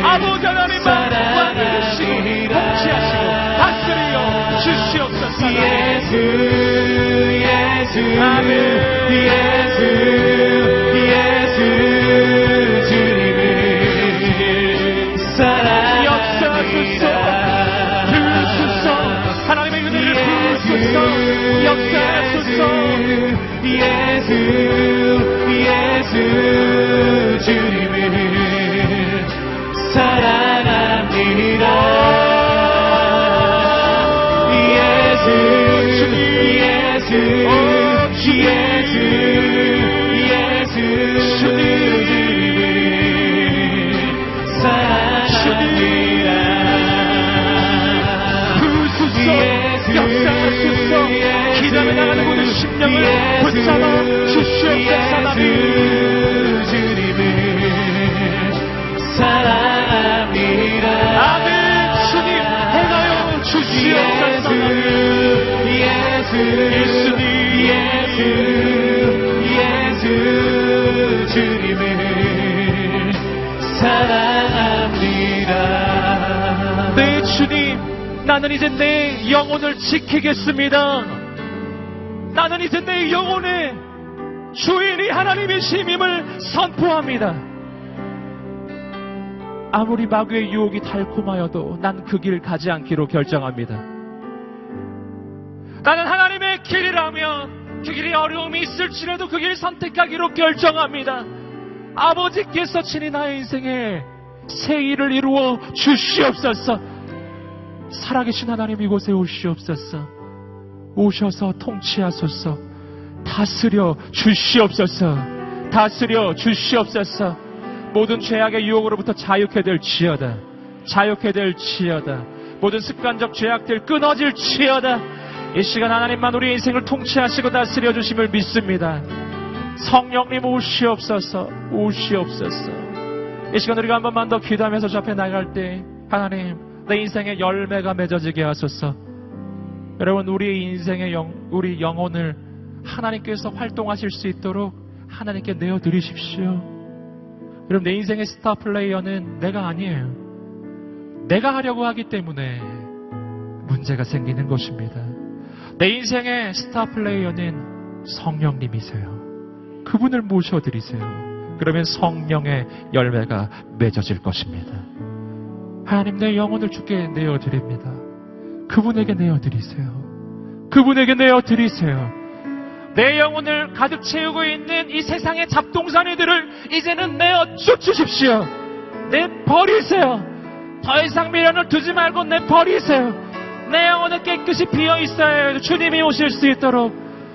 아버지 하나님만 왕이시고 통치하시고 다스리어 주시옵소서. 예수 예수 아멘. 예수 예수 주님을 사랑합니다. 하나님의 은혜를 부으소서. 역사하소서. 예수 예수 주님을 사랑합니다. 예수 예수 예수 예수 주님을 사랑합니다. 역사하소서. 기도에 나가는 모든 심령을 붙잡아 주시옵소서. 하나님, 주님을 사랑합니다. 아멘. 주님, 행하여 주시옵소서. 예수 예수님, 예수 주님을 사랑합니다. 네, 주님, 나는 이제 내 영혼을 지키겠습니다. 나는 이제 내 영혼의 주인이 하나님이심임을 선포합니다. 아무리 마귀의 유혹이 달콤하여도 난 그 길 가지 않기로 결정합니다. 나는 하나님의 길이라면 그 길이 어려움이 있을지라도 그 길 선택하기로 결정합니다. 아버지께서 친히 나의 인생에 새 일을 이루어 주시옵소서. 살아계신 하나님, 이곳에 오시옵소서. 오셔서 통치하소서. 다스려 주시옵소서. 다스려 주시옵소서. 모든 죄악의 유혹으로부터 자유케 될지어다. 자유케 될지어다. 모든 습관적 죄악들 끊어질지어다. 이 시간 하나님만 우리 인생을 통치하시고 다스려 주심을 믿습니다. 성령님 오시옵소서. 오시옵소서. 이 시간 우리가 한 번만 더 기도하면서 저 앞에 나갈 때, 하나님, 내 인생의 열매가 맺어지게 하소서. 여러분, 우리 인생의 우리 영혼을 하나님께서 활동하실 수 있도록 하나님께 내어드리십시오. 여러분, 내 인생의 스타 플레이어는 내가 아니에요. 내가 하려고 하기 때문에 문제가 생기는 것입니다. 내 인생의 스타 플레이어는 성령님이세요. 그분을 모셔드리세요. 그러면 성령의 열매가 맺어질 것입니다. 하나님, 내 영혼을 주께 내어드립니다. 그분에게 내어드리세요. 그분에게 내어드리세요. 내 영혼을 가득 채우고 있는 이 세상의 잡동사니들을 이제는 내어 주십시오. 내버리세요. 더 이상 미련을 두지 말고 내버리세요. 내 영혼은 깨끗이 비어있어야 해요. 주님이 오실 수 있도록,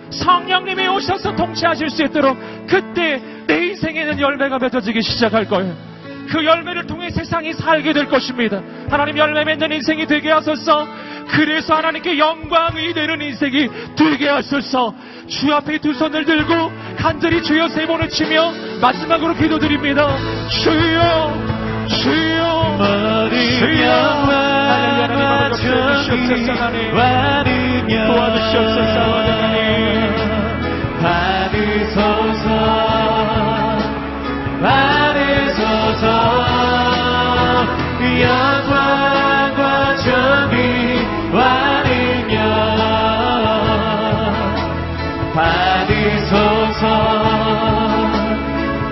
성령님이 오셔서 통치하실 수 있도록, 그때 내 인생에는 열매가 맺어지기 시작할 거예요. 그 열매를 통해 세상이 살게 될 것입니다. 하나님, 열매 맺는 인생이 되게 하소서. 그래서 하나님께 영광이 되는 인생이 되게 하소서. 주 앞에 두 손을 들고 간절히 주여 세 번을 치며 마지막으로 기도드립니다. 주여, 주여, 주여. 하나님, 도와주시옵소서. 하나님, 도와주시옵소서. 하나님, 받으소서, 받으소서. 영광과 정의와 능력 받으소서,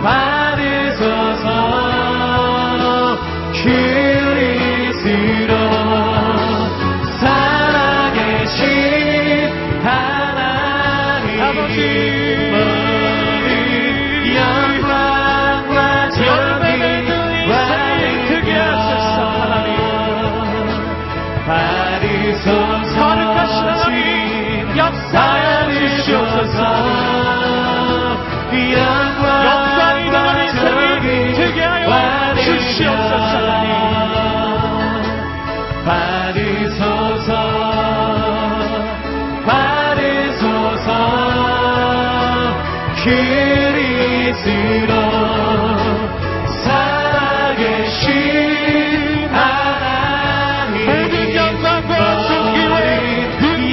받으소서. 그리스도 살아계신 하나님, 아버지, 영광과 정의와 능력 받으소서. 거룩하신 하나님, 역사하여 주시옵소서. 영광이 되는 인생이 되게 하여 주시옵소서. 하나님, 받으소서, 받으소서. 그리스도 살아계신 하나님, 모든 영광과 존귀와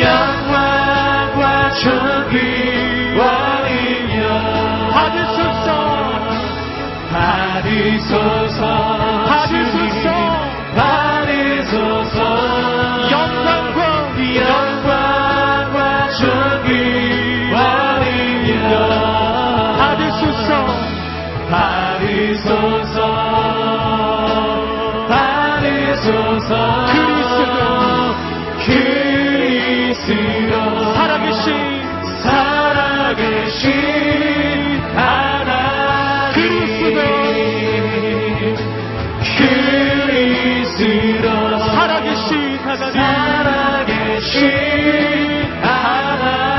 영광과 존귀와 능력 받으소서. 받으소서, 받으소서. 받으소서. 영광과 존귀와 능력 받으소서. 받으소서, 받으소서. 그리스도 살아계신 하나님, 그리스도 살아계신 하나님, 살아계신 하나님.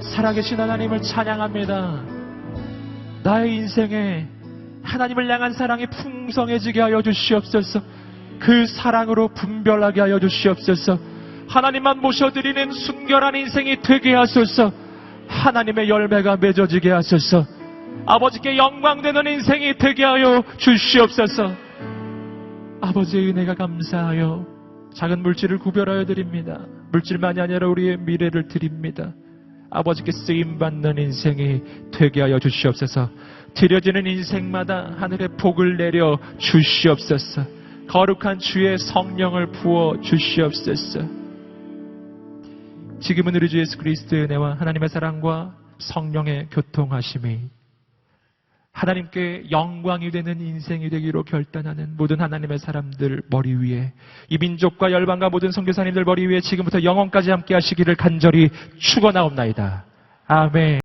살아계신 하나님을 찬양합니다. 나의 인생에 하나님을 향한 사랑이 풍성해지게 하여 주시옵소서. 그 사랑으로 분별하게 하여 주시옵소서. 하나님만 모셔드리는 순결한 인생이 되게 하소서. 하나님의 열매가 맺어지게 하소서. 아버지께 영광되는 인생이 되게 하여 주시옵소서. 아버지의 은혜가 감사하여 작은 물질을 구별하여 드립니다. 물질만이 아니라 우리의 미래를 드립니다. 아버지께 쓰임받는 인생이 되게 하여 주시옵소서. 드려지는 인생마다 하늘의 복을 내려 주시옵소서. 거룩한 주의 성령을 부어 주시옵소서. 지금은 우리 주 예수 그리스도의 은혜와 하나님의 사랑과 성령의 교통하심이 하나님께 영광이 되는 인생이 되기로 결단하는 모든 하나님의 사람들 머리 위에, 이 민족과 열방과 모든 선교사님들 머리 위에 지금부터 영원까지 함께 하시기를 간절히 축원하옵나이다. 아멘.